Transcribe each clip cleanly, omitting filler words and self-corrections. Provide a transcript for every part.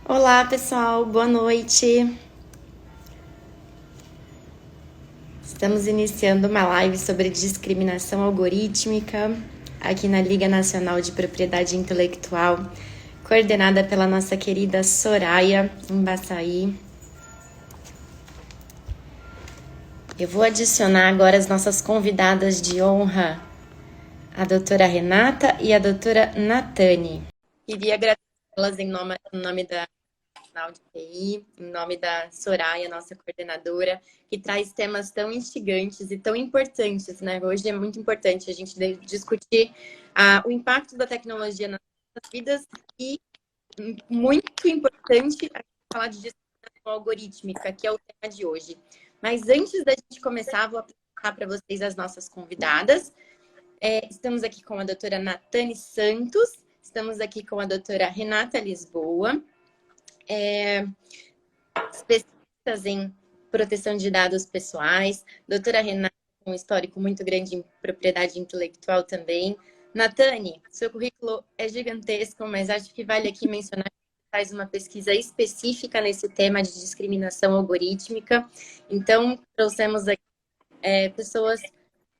Olá, pessoal, boa noite. Estamos iniciando uma live sobre discriminação algorítmica aqui na Liga Nacional de Propriedade Intelectual, coordenada pela nossa querida Soraya Embaçaí. Eu vou adicionar agora as nossas convidadas de honra, a doutora Renata e a doutora Natane. Queria agradecê-las em nome da Nacional de TI, em nome da Soraya, nossa coordenadora, que traz temas tão instigantes e tão importantes, né? Hoje é muito importante a gente discutir o impacto da tecnologia nas nossas vidas e, muito importante, falar de discriminação algorítmica, que é o tema de hoje. Mas antes da gente começar, vou apresentar para vocês as nossas convidadas. Estamos aqui com a doutora Natane Santos, estamos aqui com a doutora Renata Lisboa, especialistas em proteção de dados pessoais, doutora Renata, com um histórico muito grande em propriedade intelectual também. Natane, seu currículo é gigantesco, mas acho que vale aqui mencionar que você faz uma pesquisa específica nesse tema de discriminação algorítmica. Então, trouxemos aqui pessoas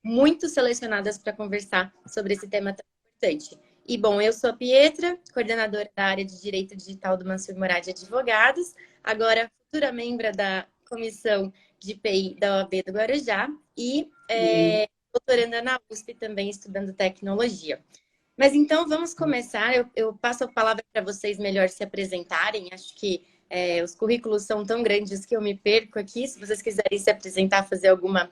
muito selecionadas para conversar sobre esse tema tão importante. E, bom, eu sou a Pietra, coordenadora da área de Direito Digital do Mansur Morad Advogados, agora futura membro da Comissão de PI da OAB do Guarujá e doutoranda na USP também, estudando tecnologia. Mas então, vamos começar. Eu passo a palavra para vocês melhor se apresentarem. Acho que os currículos são tão grandes que eu me perco aqui. Se vocês quiserem se apresentar, fazer alguma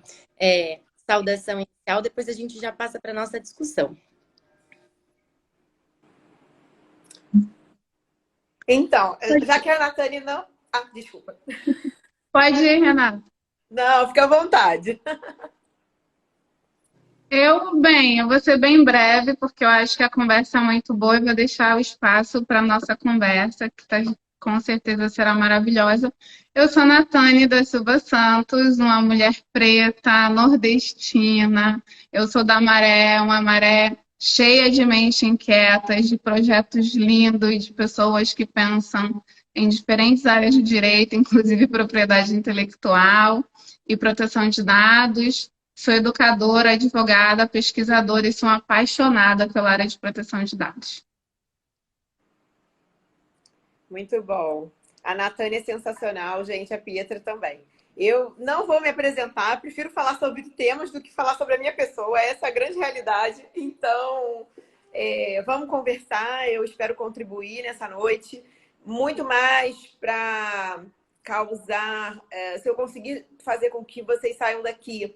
saudação inicial, depois a gente já passa para a nossa discussão. Então, já que a Natane não... Ah, desculpa. Pode ir, Renata. Não, fica à vontade. Eu vou ser bem breve, porque eu acho que a conversa é muito boa e vou deixar o espaço para a nossa conversa, que com certeza será maravilhosa. Eu sou Natane da Silva Santos, uma mulher preta, nordestina. Eu sou da Maré, uma maré cheia de mentes inquietas, de projetos lindos, de pessoas que pensam em diferentes áreas de direito, inclusive propriedade intelectual e proteção de dados. Sou educadora, advogada, pesquisadora e sou apaixonada pela área de proteção de dados. Muito bom. A Natane é sensacional, gente. A Pietra também. Eu não vou me apresentar, prefiro falar sobre temas do que falar sobre a minha pessoa. Essa é a grande realidade. Então, vamos conversar. Eu espero contribuir nessa noite. Muito mais para causar... se eu conseguir fazer com que vocês saiam daqui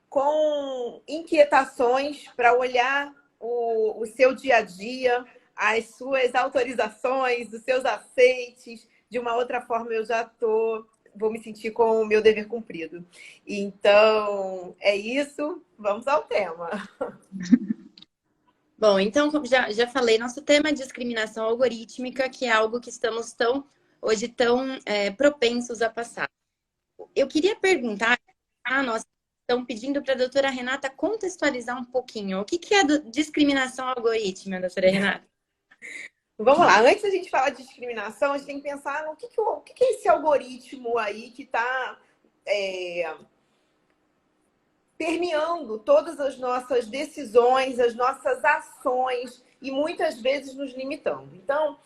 com inquietações para olhar o seu dia a dia, as suas autorizações, os seus aceites. De uma outra forma, eu já vou me sentir com o meu dever cumprido. Então, é isso. Vamos ao tema. Bom, então, como já falei, nosso tema é discriminação algorítmica, que é algo que estamos hoje tão propensos a passar. Eu queria perguntar a nossa questão, pedindo para a doutora Renata contextualizar um pouquinho. O que é discriminação algorítmica, doutora Renata? Vamos lá, antes da gente falar de discriminação, a gente tem que pensar no que é esse algoritmo aí que está permeando todas as nossas decisões, as nossas ações e muitas vezes nos limitando. Então,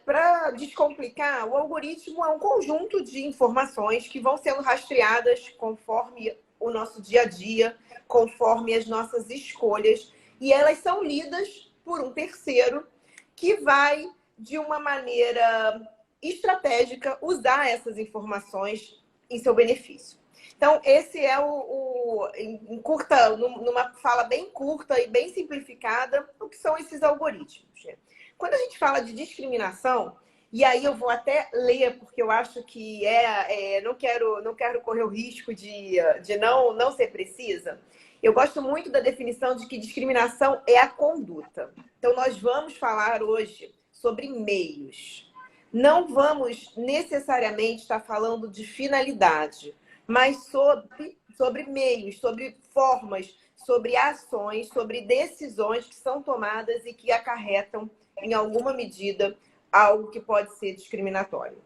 para descomplicar, o algoritmo é um conjunto de informações que vão sendo rastreadas conforme o nosso dia a dia, conforme as nossas escolhas, e elas são lidas por um terceiro que vai, de uma maneira estratégica, usar essas informações em seu benefício. Então, esse é numa fala bem curta e bem simplificada, o que são esses algoritmos. Quando a gente fala de discriminação, e aí eu vou até ler, porque eu acho que não quero correr o risco de não ser precisa. Eu gosto muito da definição de que discriminação é a conduta. Então, nós vamos falar hoje sobre meios. Não vamos necessariamente estar falando de finalidade, mas sobre meios, sobre formas, sobre ações, sobre decisões que são tomadas e que acarretam, em alguma medida, algo que pode ser discriminatório.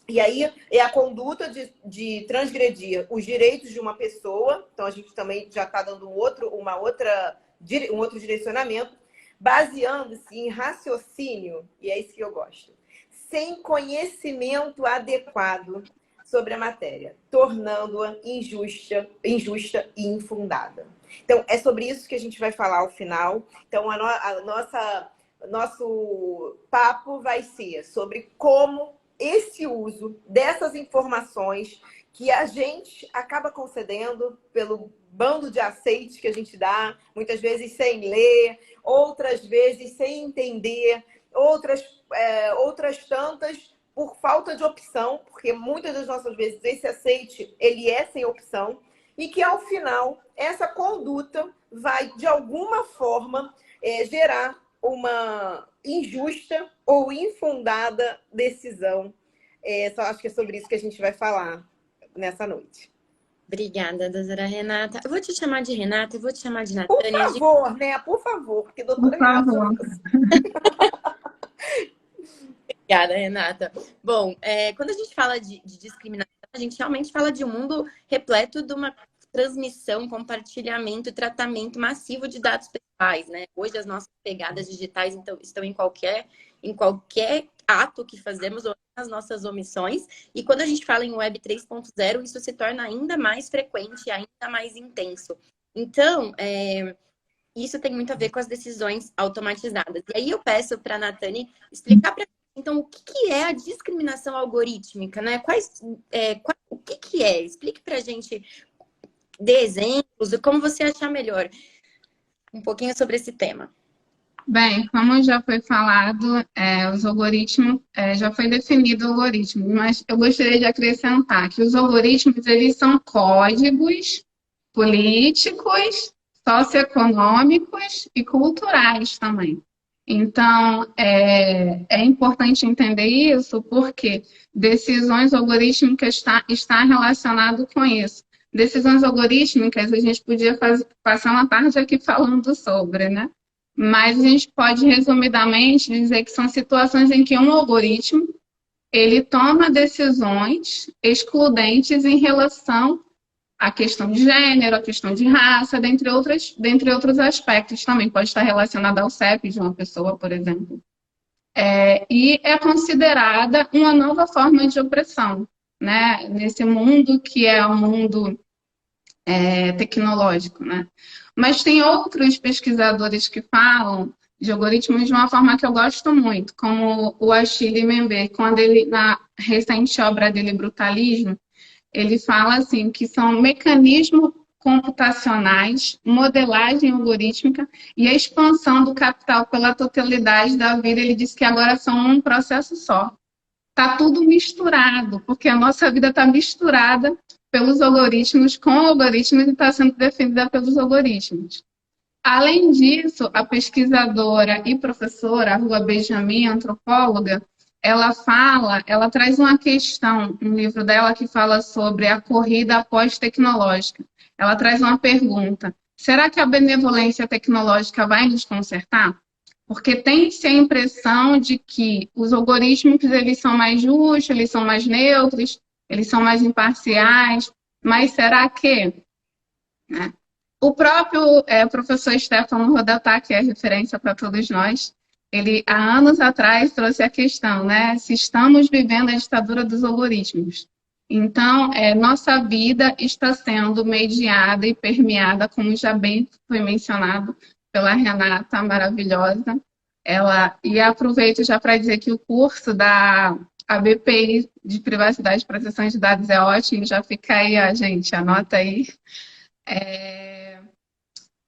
E aí é a conduta de transgredir os direitos de uma pessoa, então a gente também já está dando um outro direcionamento, baseando-se em raciocínio, e é isso que eu gosto, sem conhecimento adequado sobre a matéria, tornando-a injusta e infundada. Então, é sobre isso que a gente vai falar ao final. Então, nosso papo vai ser sobre como esse uso dessas informações que a gente acaba concedendo pelo bando de aceites que a gente dá, muitas vezes sem ler, outras vezes sem entender, outras tantas por falta de opção, porque muitas das nossas vezes esse aceite ele é sem opção, e que ao final essa conduta vai de alguma forma gerar uma injusta ou infundada decisão. Só acho que é sobre isso que a gente vai falar nessa noite. Obrigada, doutora Renata. Eu vou te chamar de Renata, eu vou te chamar de Por Natânia. favor, né? Por favor, porque doutora Por favor. Renata... Obrigada, Renata. Bom, quando a gente fala de discriminação, a gente realmente fala de um mundo repleto de uma transmissão, compartilhamento e tratamento massivo de dados pessoais, né? Hoje as nossas pegadas digitais estão em qualquer ato que fazemos ou nas nossas omissões. E quando a gente fala em Web 3.0, isso se torna ainda mais frequente, ainda mais intenso. Então, isso tem muito a ver com as decisões automatizadas. E aí eu peço para a Nathani explicar para então o que é a discriminação algorítmica, né? O que é? Explique para a gente, dê exemplos, como você achar melhor um pouquinho sobre esse tema. Bem, como já foi falado, os algoritmos, já foi definido o algoritmo, mas eu gostaria de acrescentar que os algoritmos, eles são códigos políticos, socioeconômicos e culturais também. Então, é importante entender isso porque decisões algorítmicas está relacionado com isso. Decisões algorítmicas, a gente podia passar uma tarde aqui falando sobre, né? Mas a gente pode, resumidamente, dizer que são situações em que um algoritmo ele toma decisões excludentes em relação à questão de gênero, à questão de raça, dentre outros aspectos. Também pode estar relacionado ao CEP de uma pessoa, por exemplo. E é considerada uma nova forma de opressão, né? Nesse mundo que é um mundo tecnológico, né? Mas tem outros pesquisadores que falam de algoritmos de uma forma que eu gosto muito, como o Achille Mbembe, quando ele, na recente obra dele, Brutalismo, ele fala assim, que são mecanismos computacionais, modelagem algorítmica e a expansão do capital pela totalidade da vida. Ele diz que agora são um processo só. Está tudo misturado, porque a nossa vida está misturada pelos algoritmos, com algoritmos, e está sendo definida pelos algoritmos. Além disso, a pesquisadora e professora, Rua Benjamin, antropóloga, ela traz uma questão, um livro dela que fala sobre a corrida pós-tecnológica. Ela traz uma pergunta: será que a benevolência tecnológica vai nos consertar? Porque tem-se a impressão de que os algoritmos eles são mais justos, eles são mais neutros, eles são mais imparciais, mas será que... né? O próprio professor Stefano Rodotà, que é referência para todos nós, ele, há anos atrás, trouxe a questão, né? Se estamos vivendo a ditadura dos algoritmos. Então, nossa vida está sendo mediada e permeada, como já bem foi mencionado pela Renata, maravilhosa. E aproveito já para dizer que o curso da ABPI de Privacidade e Proteção de Dados é ótimo, já fica aí, gente, anota aí.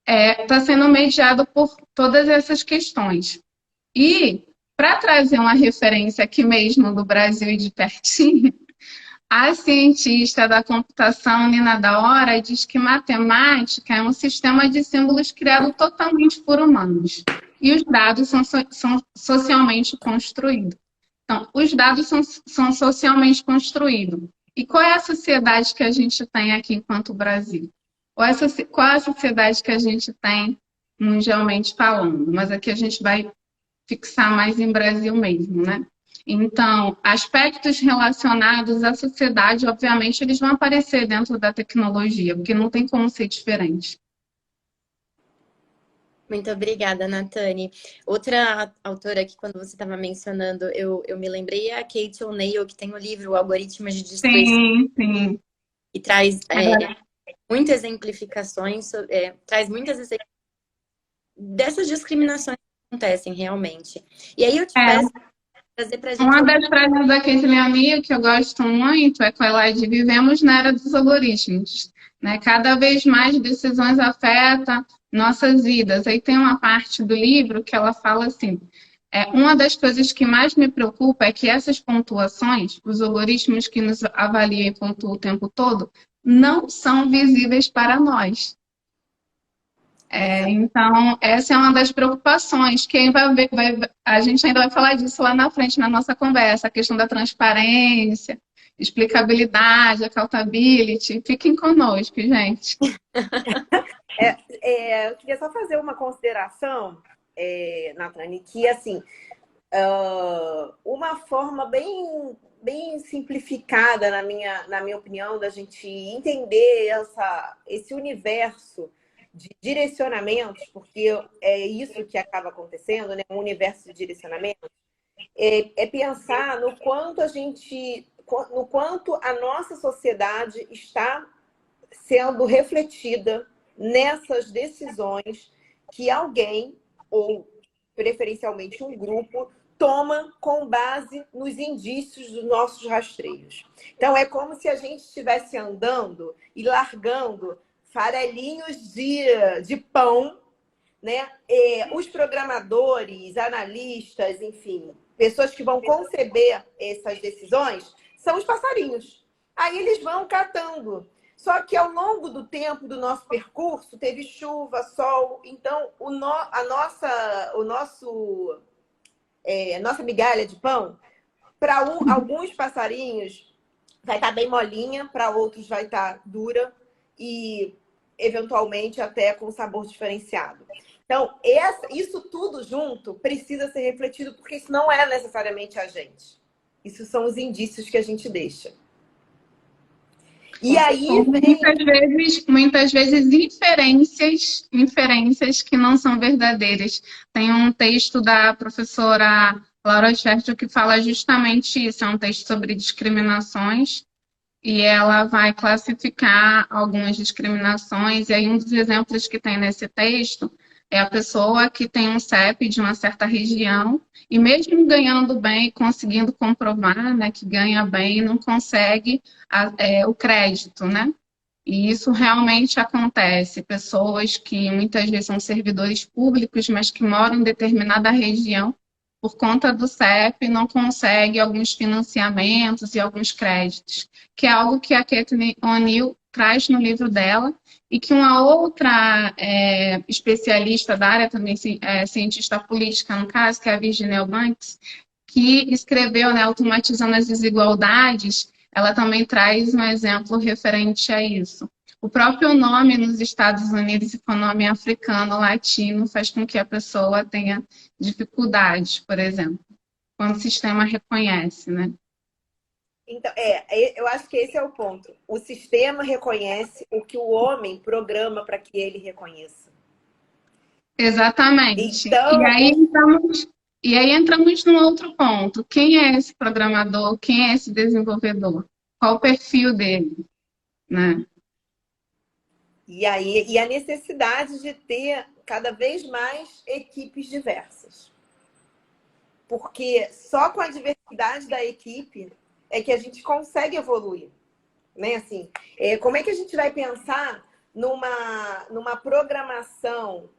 Está sendo mediado por todas essas questões. E, para trazer uma referência aqui mesmo do Brasil e de pertinho, a cientista da computação, Nina da Hora, diz que matemática é um sistema de símbolos criado totalmente por humanos. E os dados são socialmente construídos. Então, os dados são socialmente construídos. E qual é a sociedade que a gente tem aqui enquanto Brasil? Qual é a sociedade que a gente tem mundialmente falando? Mas aqui a gente vai fixar mais em Brasil mesmo, né? Então, aspectos relacionados à sociedade, obviamente, eles vão aparecer dentro da tecnologia, porque não tem como ser diferente. Muito obrigada, Nathani. Outra autora que, quando você estava mencionando, eu me lembrei é a Kate O'Neill, que tem o livro Algoritmos de Destruição, Sim, sim. e traz Ela muitas exemplificações, traz muitas dessas discriminações que acontecem realmente. E aí eu te peço é. trazer para a gente. Uma das frases da Caitlin O'Neill que eu gosto muito é aquela de vivemos na era dos algoritmos, né? Cada vez mais decisões afetam nossas vidas. Aí tem uma parte do livro que ela fala assim, uma das coisas que mais me preocupa é que essas pontuações, os algoritmos que nos avaliam e pontuam o tempo todo, não são visíveis para nós. Então, essa é uma das preocupações. Quem a gente ainda vai falar disso lá na frente, na nossa conversa, a questão da transparência, explicabilidade, accountability. Fiquem conosco, gente. Eu queria só fazer uma consideração, Nathani, que assim, uma forma bem simplificada, na minha opinião, da gente entender esse universo de direcionamentos, porque é isso que acaba acontecendo, né? Um universo de direcionamentos, é pensar no quanto a nossa sociedade está sendo refletida nessas decisões que alguém, ou preferencialmente um grupo, toma com base nos indícios dos nossos rastreios. Então, é como se a gente estivesse andando e largando farelinhos de pão, né? Os programadores, analistas, enfim, pessoas que vão conceber essas decisões, são os passarinhos. Aí eles vão catando. Só que ao longo do tempo do nosso percurso, teve chuva, sol, então nossa migalha de pão, para alguns passarinhos vai estar bem molinha, para outros vai estar dura e eventualmente até com sabor diferenciado. Então, isso tudo junto precisa ser refletido, porque isso não é necessariamente a gente. Isso são os indícios que a gente deixa. E aí vem... Muitas vezes inferências que não são verdadeiras. Tem um texto da professora Laura Schertl que fala justamente isso, é um texto sobre discriminações, e ela vai classificar algumas discriminações, e aí um dos exemplos que tem nesse texto é a pessoa que tem um CEP de uma certa região, e mesmo ganhando bem, conseguindo comprovar, né, que ganha bem, não consegue o crédito, né? E isso realmente acontece. Pessoas que muitas vezes são servidores públicos, mas que moram em determinada região, por conta do CEP, não conseguem alguns financiamentos e alguns créditos, que é algo que a Caitlin O'Neill traz no livro dela, e que uma outra especialista da área, também cientista política, no caso, que é a Virginia Eubanks, que escreveu, né, Automatizando as Desigualdades, ela também traz um exemplo referente a isso. O próprio nome nos Estados Unidos, se for nome africano, latino, faz com que a pessoa tenha dificuldades, por exemplo, quando o sistema reconhece, né? Então, eu acho que esse é o ponto. O sistema reconhece o que o homem programa para que ele reconheça. Exatamente. Então, E aí entramos num outro ponto. Quem é esse programador? Quem é esse desenvolvedor? Qual o perfil dele? Né? e a necessidade de ter cada vez mais equipes diversas. Porque só com a diversidade da equipe é que a gente consegue evoluir. Né? Assim, como é que a gente vai pensar numa programação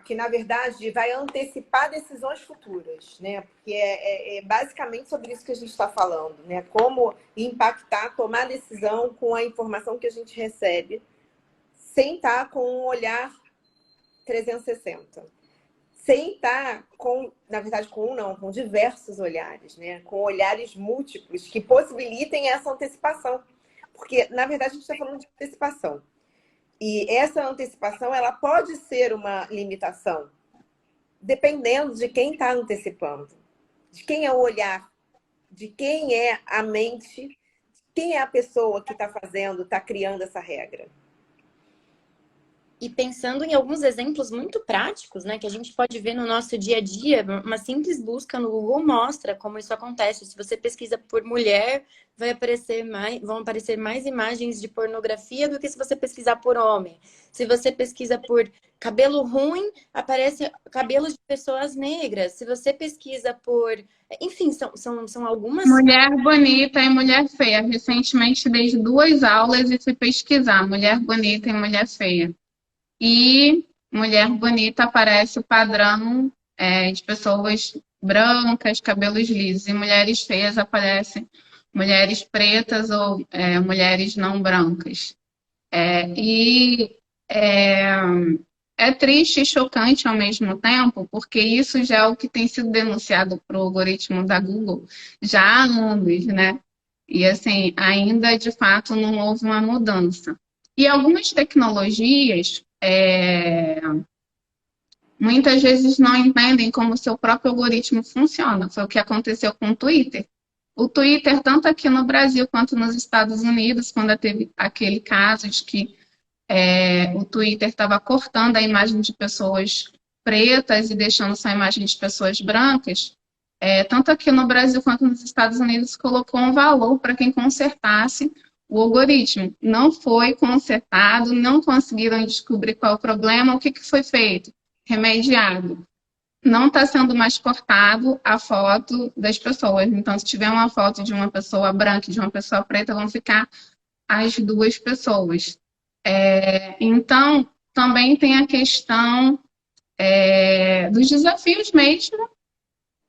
que, na verdade, vai antecipar decisões futuras, né? Porque é basicamente sobre isso que a gente está falando, né? Como impactar, tomar decisão com a informação que a gente recebe, sem estar com um olhar 360. Sem estar na verdade, com diversos olhares, né? Com olhares múltiplos que possibilitem essa antecipação. Porque, na verdade, a gente está falando de antecipação. E essa antecipação, ela pode ser uma limitação, dependendo de quem está antecipando, de quem é o olhar, de quem é a mente, quem é a pessoa que está fazendo, está criando essa regra. E pensando em alguns exemplos muito práticos, né, que a gente pode ver no nosso dia a dia, uma simples busca no Google mostra como isso acontece. Se você pesquisa por mulher, vão aparecer mais imagens de pornografia do que se você pesquisar por homem. Se você pesquisa por cabelo ruim, aparece cabelos de pessoas negras. Se você pesquisa por... Enfim, são algumas... Mulher bonita e mulher feia. Recentemente dei 2 aulas e fui pesquisar mulher bonita e mulher feia. E mulher bonita aparece o padrão de pessoas brancas, cabelos lisos. E mulheres feias aparecem mulheres pretas ou mulheres não brancas. E é triste e chocante ao mesmo tempo, porque isso já é o que tem sido denunciado para o algoritmo da Google já há anos, né? E assim, ainda de fato não houve uma mudança. E algumas tecnologias muitas vezes não entendem como o seu próprio algoritmo funciona. Foi o que aconteceu com o Twitter. O Twitter, tanto aqui no Brasil quanto nos Estados Unidos, quando teve aquele caso de que o Twitter estava cortando a imagem de pessoas pretas e deixando só a imagem de pessoas brancas, tanto aqui no Brasil quanto nos Estados Unidos, colocou um valor para quem consertasse o algoritmo. Não foi consertado, não conseguiram descobrir qual é o problema. O que foi feito? Remediado. Não está sendo mais cortado a foto das pessoas. Então, se tiver uma foto de uma pessoa branca e de uma pessoa preta, vão ficar as 2 pessoas. Então, também tem a questão dos desafios mesmo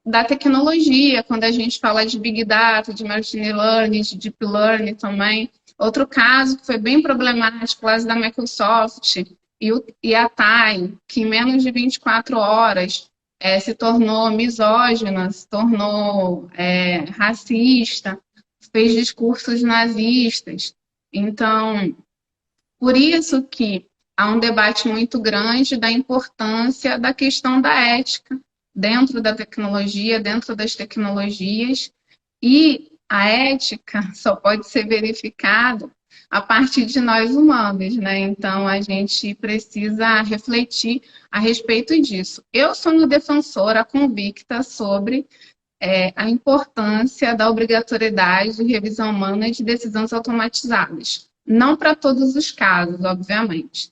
da tecnologia, quando a gente fala de Big Data, de Machine Learning, de Deep Learning também. Outro caso que foi bem problemático, o caso da Microsoft e a Time, que em menos de 24 horas se tornou misógina, se tornou racista, fez discursos nazistas. Então, por isso que há um debate muito grande da importância da questão da ética dentro da tecnologia, dentro das tecnologias, e a ética só pode ser verificada a partir de nós humanos, né? Então, a gente precisa refletir a respeito disso. Eu sou uma defensora convicta sobre a importância da obrigatoriedade de revisão humana de decisões automatizadas. Não para todos os casos, obviamente.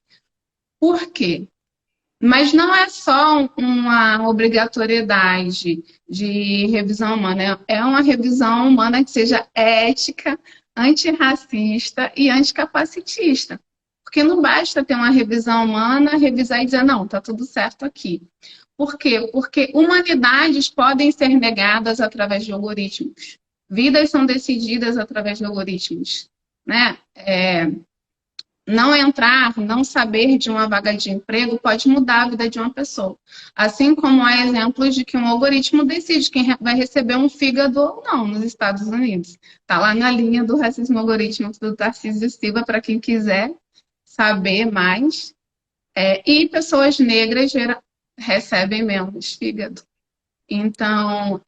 Por quê? Mas não é só uma obrigatoriedade de revisão humana, é uma revisão humana que seja ética, antirracista e anticapacitista. Porque não basta ter uma revisão humana, revisar e dizer, não, está tudo certo aqui. Por quê? Porque humanidades podem ser negadas através de algoritmos. Vidas são decididas através de algoritmos, né? Não entrar, não saber de uma vaga de emprego pode mudar a vida de uma pessoa. Assim como há exemplos de que um algoritmo decide quem vai receber um fígado ou não nos Estados Unidos. Está lá na linha do racismo algorítmico do Tarcísio Silva, para quem quiser saber mais. E pessoas negras recebem menos fígado. Então,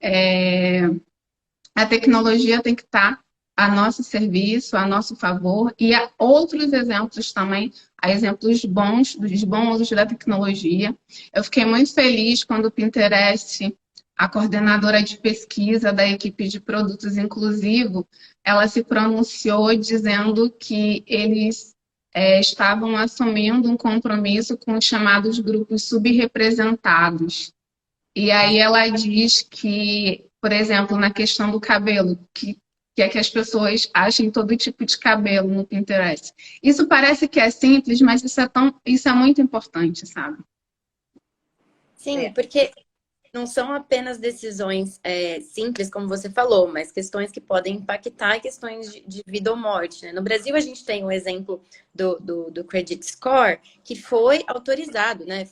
a tecnologia tem que estar a nosso serviço, a nosso favor, e há outros exemplos também, há exemplos bons, dos bons usos da tecnologia. Eu fiquei muito feliz quando o Pinterest, a coordenadora de pesquisa da equipe de produtos inclusivos, ela se pronunciou dizendo que eles estavam assumindo um compromisso com os chamados grupos subrepresentados. E aí ela diz que, por exemplo, na questão do cabelo, que é que as pessoas achem todo tipo de cabelo no Pinterest. Isso parece que é simples, mas isso é muito importante, sabe? Sim, porque não são apenas decisões simples, como você falou, mas questões que podem impactar questões de vida ou morte, né? No Brasil, a gente tem o exemplo do Credit Score, que foi autorizado, né?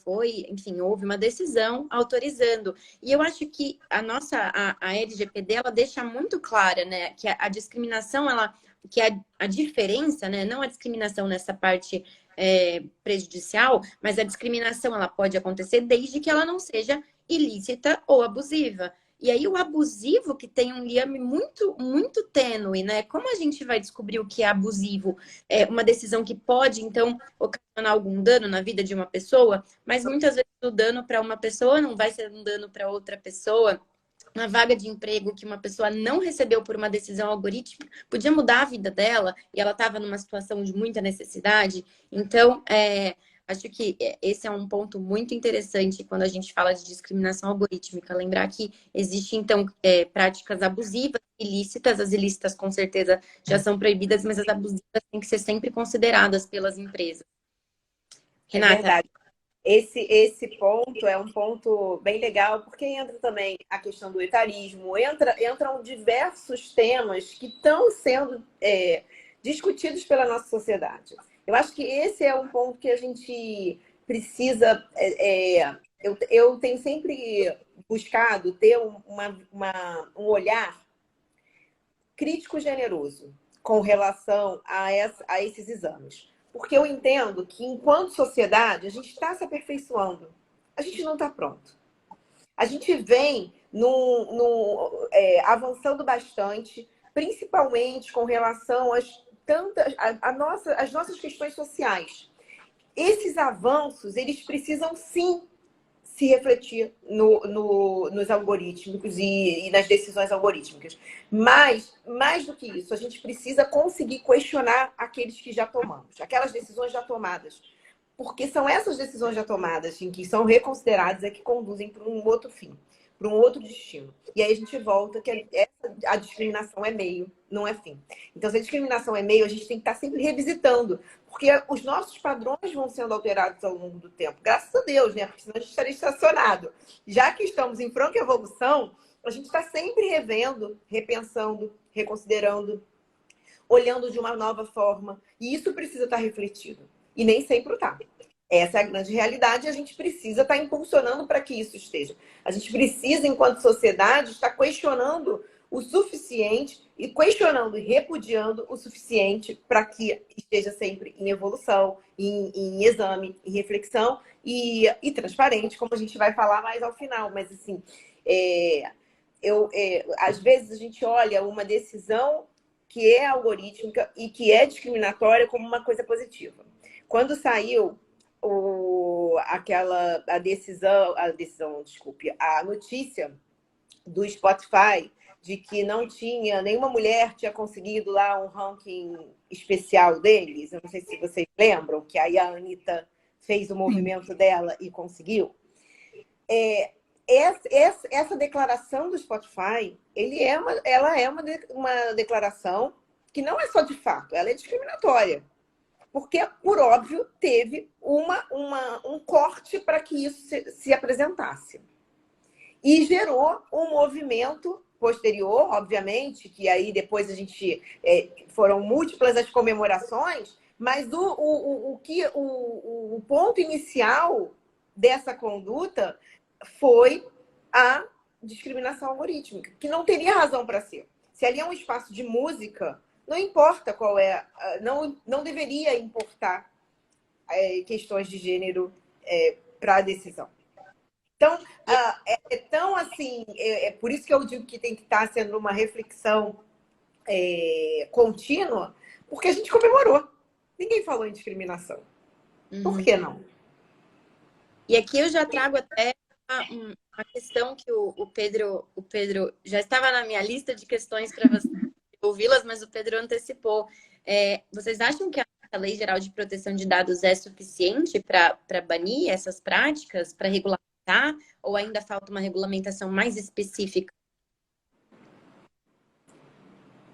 Enfim, houve uma decisão autorizando. E eu acho que a LGPD, ela deixa muito clara, né? Que a discriminação, que a diferença, né? Não a discriminação nessa parte prejudicial, mas a discriminação, ela pode acontecer desde que ela não seja ilícita ou abusiva. E aí o abusivo, que tem um liame muito, muito tênue, né? Como a gente vai descobrir o que é abusivo? É uma decisão que pode, então, ocasionar algum dano na vida de uma pessoa, mas muitas vezes o dano para uma pessoa não vai ser um dano para outra pessoa. Uma vaga de emprego que uma pessoa não recebeu por uma decisão algorítmica podia mudar a vida dela e ela estava numa situação de muita necessidade. Então, acho que esse é um ponto muito interessante quando a gente fala de discriminação algorítmica. Lembrar que existem, então, práticas abusivas, ilícitas. As ilícitas, com certeza, já são proibidas, mas as abusivas têm que ser sempre consideradas pelas empresas. Renata. É verdade. Esse ponto é um ponto bem legal, porque entra também a questão do etarismo, entram diversos temas que estão sendo discutidos pela nossa sociedade. Eu acho que esse é um ponto que a gente precisa... eu tenho sempre buscado ter um olhar crítico generoso com relação a esses exames. Porque eu entendo que, enquanto sociedade, a gente está se aperfeiçoando. A gente não está pronto. A gente vem avançando bastante, principalmente com relação às nossas questões sociais. Esses avanços, eles precisam, sim, se refletir nos algoritmos e nas decisões algorítmicas. Mas, mais do que isso, a gente precisa conseguir questionar aqueles que já tomamos, aquelas decisões já tomadas. Porque são essas decisões já tomadas, em que são reconsideradas, que conduzem para um outro fim, para um outro destino. E aí a gente volta que a discriminação é meio, não é fim. Então, se a discriminação é meio, a gente tem que estar sempre revisitando, porque os nossos padrões vão sendo alterados ao longo do tempo. Graças a Deus, né? Porque senão a gente estaria estacionado. Já que estamos em franca evolução, a gente está sempre revendo, repensando, reconsiderando, olhando de uma nova forma. E isso precisa estar refletido. E nem sempre está. Essa é a grande realidade e a gente precisa estar impulsionando para que isso esteja. A gente precisa, enquanto sociedade, estar questionando o suficiente e questionando e repudiando o suficiente para que esteja sempre em evolução, em exame, em reflexão e transparente, como a gente vai falar mais ao final. Mas, assim, às vezes a gente olha uma decisão que é algorítmica e que é discriminatória como uma coisa positiva. Quando saiu a notícia do Spotify de que nenhuma mulher tinha conseguido lá um ranking especial deles, eu não sei se vocês lembram, que aí a Anitta fez o movimento dela e conseguiu. Essa declaração do Spotify, ela é uma declaração que não é só de fato, ela é discriminatória. Porque, por óbvio, teve um corte para que isso se apresentasse. E gerou um movimento posterior, obviamente, que aí depois a gente... foram múltiplas as comemorações, mas o ponto inicial dessa conduta foi a discriminação algorítmica, que não teria razão para ser. Se ali é um espaço de música... Não importa qual é, não deveria importar questões de gênero para a decisão. Então, tão assim, por isso que eu digo que tem que estar sendo uma reflexão contínua, porque a gente comemorou. Ninguém falou em discriminação. Por que não? E aqui eu já trago até uma questão que o Pedro já estava na minha lista de questões para você ouvi-las, mas o Pedro antecipou. Vocês acham que a Lei Geral de Proteção de Dados é suficiente para banir essas práticas, para regulamentar, ou ainda falta uma regulamentação mais específica?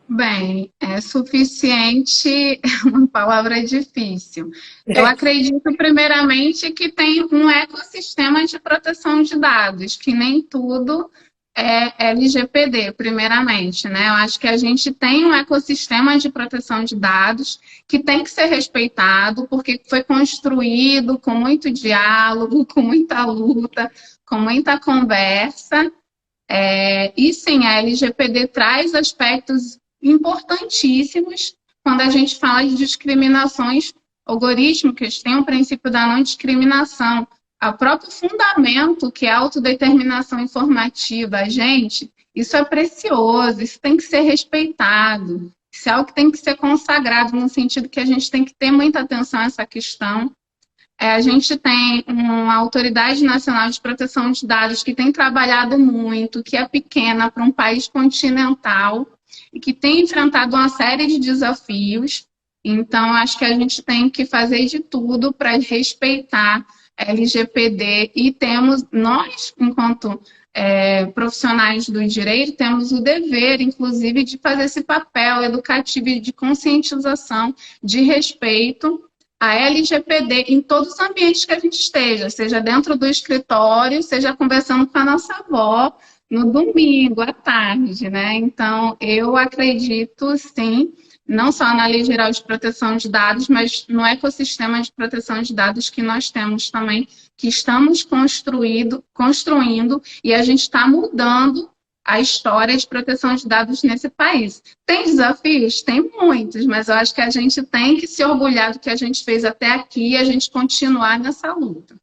Bem, é suficiente, uma palavra difícil. Eu acredito, primeiramente, que tem um ecossistema de proteção de dados, que nem tudo é LGPD, primeiramente, né? Eu acho que a gente tem um ecossistema de proteção de dados que tem que ser respeitado, porque foi construído com muito diálogo, com muita luta, com muita conversa. E sim, a LGPD traz aspectos importantíssimos quando a gente fala de discriminações algorítmicas. Tem o princípio da não discriminação. o próprio fundamento, que é a autodeterminação informativa, gente, isso é precioso, isso tem que ser respeitado, isso é algo que tem que ser consagrado, no sentido que a gente tem que ter muita atenção a essa questão. A gente tem uma Autoridade Nacional de Proteção de Dados que tem trabalhado muito, que é pequena para um país continental e que tem enfrentado uma série de desafios. Então, acho que a gente tem que fazer de tudo para respeitar a LGPD e temos, nós, enquanto profissionais do direito, temos o dever, inclusive, de fazer esse papel educativo e de conscientização, de respeito a LGPD em todos os ambientes que a gente esteja, seja dentro do escritório, seja conversando com a nossa avó no domingo à tarde, né? Então, eu acredito, sim, não só na Lei Geral de Proteção de Dados, mas no ecossistema de proteção de dados que nós temos também, que estamos construindo e a gente está mudando a história de proteção de dados nesse país. Tem desafios? Tem muitos, mas eu acho que a gente tem que se orgulhar do que a gente fez até aqui e a gente continuar nessa luta.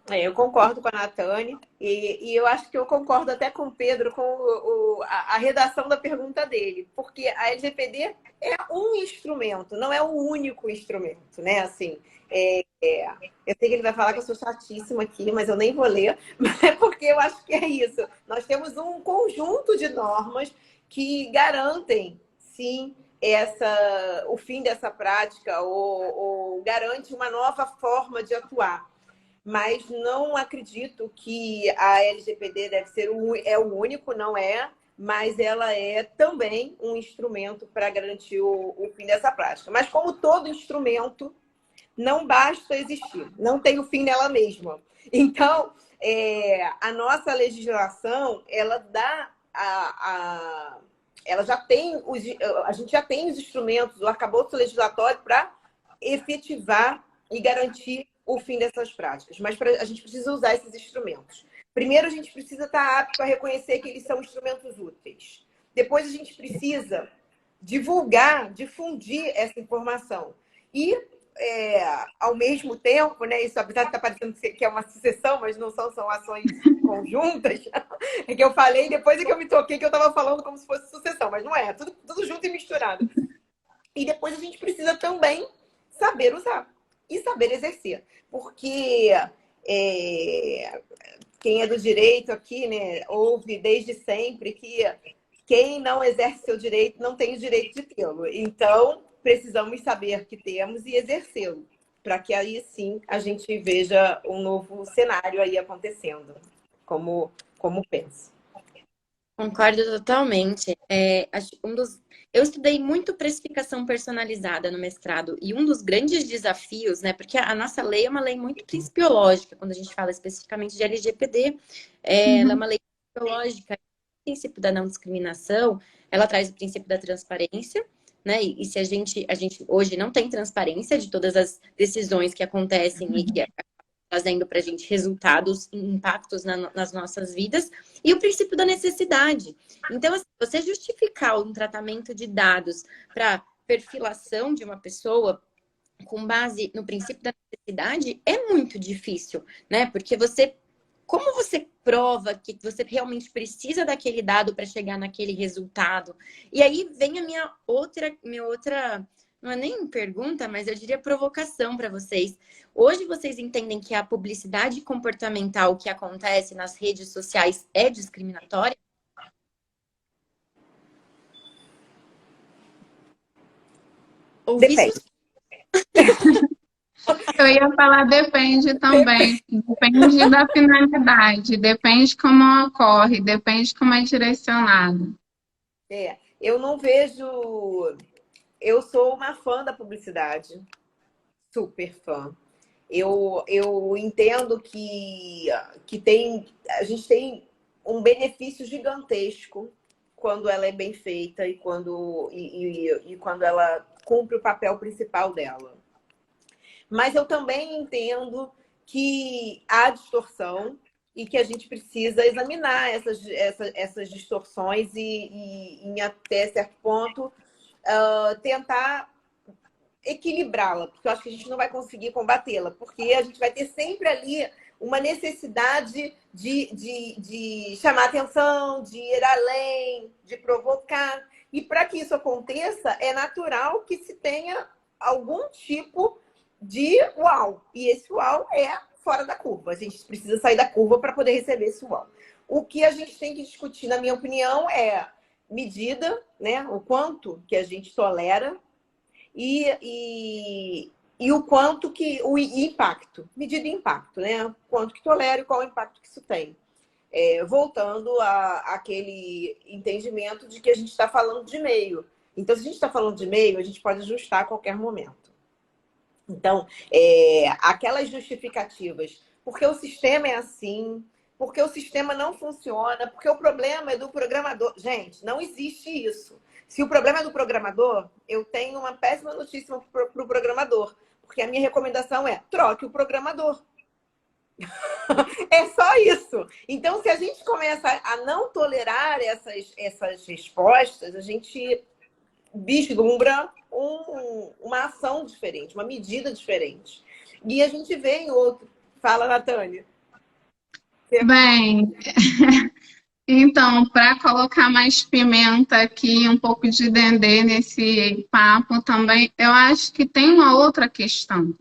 Eu concordo com a Natane e eu acho que eu concordo até com o Pedro com a redação da pergunta dele, porque a LGPD é um instrumento, não é o único instrumento, né? Assim, eu sei que ele vai falar que eu sou chatíssima aqui, mas eu nem vou ler, mas é porque eu acho que é isso. Nós temos um conjunto de normas que garantem, sim, o fim dessa prática ou garante uma nova forma de atuar. Mas não acredito que a LGPD deve ser o único, não é, mas ela é também um instrumento para garantir o fim dessa prática. Mas como todo instrumento, não basta existir, não tem o fim nela mesma. Então, a nossa legislação, ela dá ela já tem a gente já tem os instrumentos, o arcabouço legislatório para efetivar e garantir o fim dessas práticas. Mas a gente precisa usar esses instrumentos. Primeiro, a gente precisa estar apto a reconhecer que eles são instrumentos úteis. Depois, a gente precisa divulgar, difundir essa informação. E, ao mesmo tempo, né, isso apesar de estar parecendo que é uma sucessão, mas não são ações conjuntas, é que eu falei, depois é que eu me toquei que eu estava falando como se fosse sucessão, mas não é, tudo junto e misturado. E depois a gente precisa também saber usar e saber exercer. Porque quem é do direito aqui, né, ouve desde sempre que quem não exerce seu direito não tem o direito de tê-lo. Então, precisamos saber que temos e exercê-lo, para que aí sim a gente veja um novo cenário aí acontecendo, como penso. Concordo totalmente. Eu estudei muito precificação personalizada no mestrado e um dos grandes desafios, né, porque a nossa lei é uma lei muito principiológica, quando a gente fala especificamente de LGPD, ela é uma lei principiológica, o princípio da não discriminação, ela traz o princípio da transparência, né, e se a gente hoje não tem transparência de todas as decisões que acontecem e que trazendo para a gente resultados e impactos nas nossas vidas, e o princípio da necessidade. Então, assim, você justificar um tratamento de dados para perfilação de uma pessoa com base no princípio da necessidade é muito difícil, né? Porque como você prova que você realmente precisa daquele dado para chegar naquele resultado? E aí vem a minha outra não é nem pergunta, mas eu diria provocação para vocês. Hoje vocês entendem que a publicidade comportamental que acontece nas redes sociais é discriminatória? Depende. Eu ia falar depende também. Depende da finalidade, depende como ocorre, depende como é direcionado. Eu não vejo... Eu sou uma fã da publicidade, super fã. Eu entendo que a gente tem um benefício gigantesco quando ela é bem feita e quando ela cumpre o papel principal dela. Mas eu também entendo que há distorção e que a gente precisa examinar essas distorções e, em até certo ponto, tentar equilibrá-la, porque eu acho que a gente não vai conseguir combatê-la, porque a gente vai ter sempre ali uma necessidade de chamar atenção, de ir além, de provocar. E para que isso aconteça, é natural que se tenha algum tipo de uau. E esse uau é fora da curva. A gente precisa sair da curva para poder receber esse uau. O que a gente tem que discutir, na minha opinião, é medida, né? O quanto que a gente tolera e o quanto que o impacto, medida e impacto, né? Quanto que tolera e qual o impacto que isso tem. Voltando àquele entendimento de que a gente está falando de meio. Então, se a gente está falando de meio, a gente pode ajustar a qualquer momento. Então, aquelas justificativas, porque o sistema é assim, porque o sistema não funciona, porque o problema é do programador. Gente, não existe isso. Se o problema é do programador, eu tenho uma péssima notícia para o programador, porque a minha recomendação é troque o programador. É só isso. Então, se a gente começa a não tolerar essas respostas, a gente vislumbra uma ação diferente, uma medida diferente. E a gente vê em outro. Fala, Natânia. Bem, então, para colocar mais pimenta aqui, um pouco de dendê nesse papo também, eu acho que tem uma outra questão,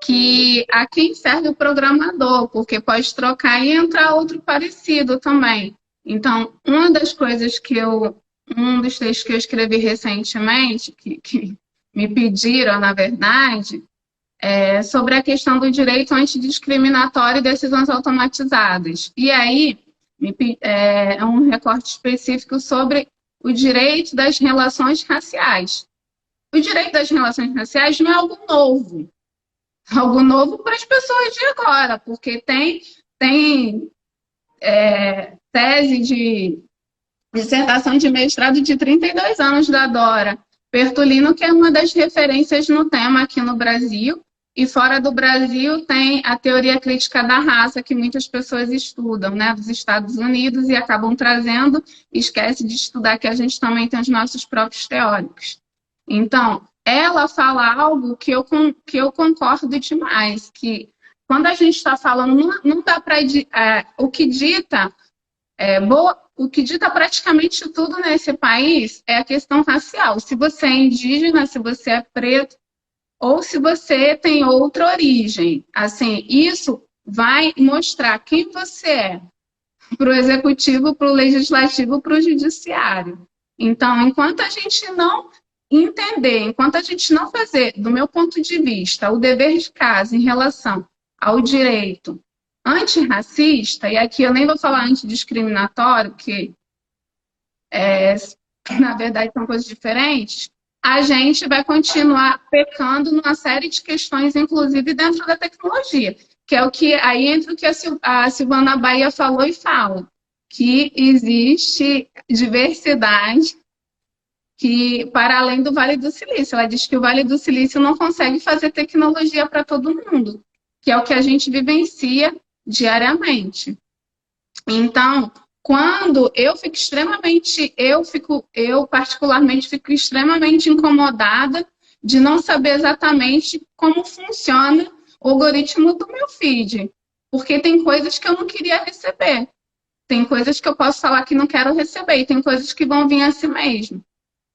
que a quem serve o programador, porque pode trocar e entrar outro parecido também. Então, uma das coisas um dos textos que eu escrevi recentemente, que me pediram, na verdade, é sobre a questão do direito antidiscriminatório e decisões automatizadas. E aí, é um recorte específico sobre o direito das relações raciais. O direito das relações raciais não é algo novo para as pessoas de agora, porque tem tese de dissertação de mestrado de 32 anos da Dora Bertolino, que é uma das referências no tema aqui no Brasil, e fora do Brasil tem a teoria crítica da raça, que muitas pessoas estudam, né, dos Estados Unidos, e acabam trazendo, e esquece de estudar que a gente também tem os nossos próprios teóricos. Então, ela fala algo que eu concordo demais, que quando a gente está falando, não dá para... o que dita praticamente tudo nesse país é a questão racial. Se você é indígena, se você é preto, ou se você tem outra origem. Assim, isso vai mostrar quem você é para o executivo, para o legislativo, para o judiciário. Então, enquanto a gente não entender, enquanto a gente não fazer, do meu ponto de vista, o dever de casa em relação ao direito antirracista, e aqui eu nem vou falar antidiscriminatório, que na verdade são coisas diferentes, a gente vai continuar pecando numa série de questões, inclusive dentro da tecnologia, que é o que aí entra o que a Silvana Bahia falou e fala, que existe diversidade que para além do Vale do Silício. Ela diz que o Vale do Silício não consegue fazer tecnologia para todo mundo, que é o que a gente vivencia diariamente. Então, quando eu particularmente fico extremamente incomodada de não saber exatamente como funciona o algoritmo do meu feed, porque tem coisas que eu não queria receber, tem coisas que eu posso falar que não quero receber, e tem coisas que vão vir a si mesmo.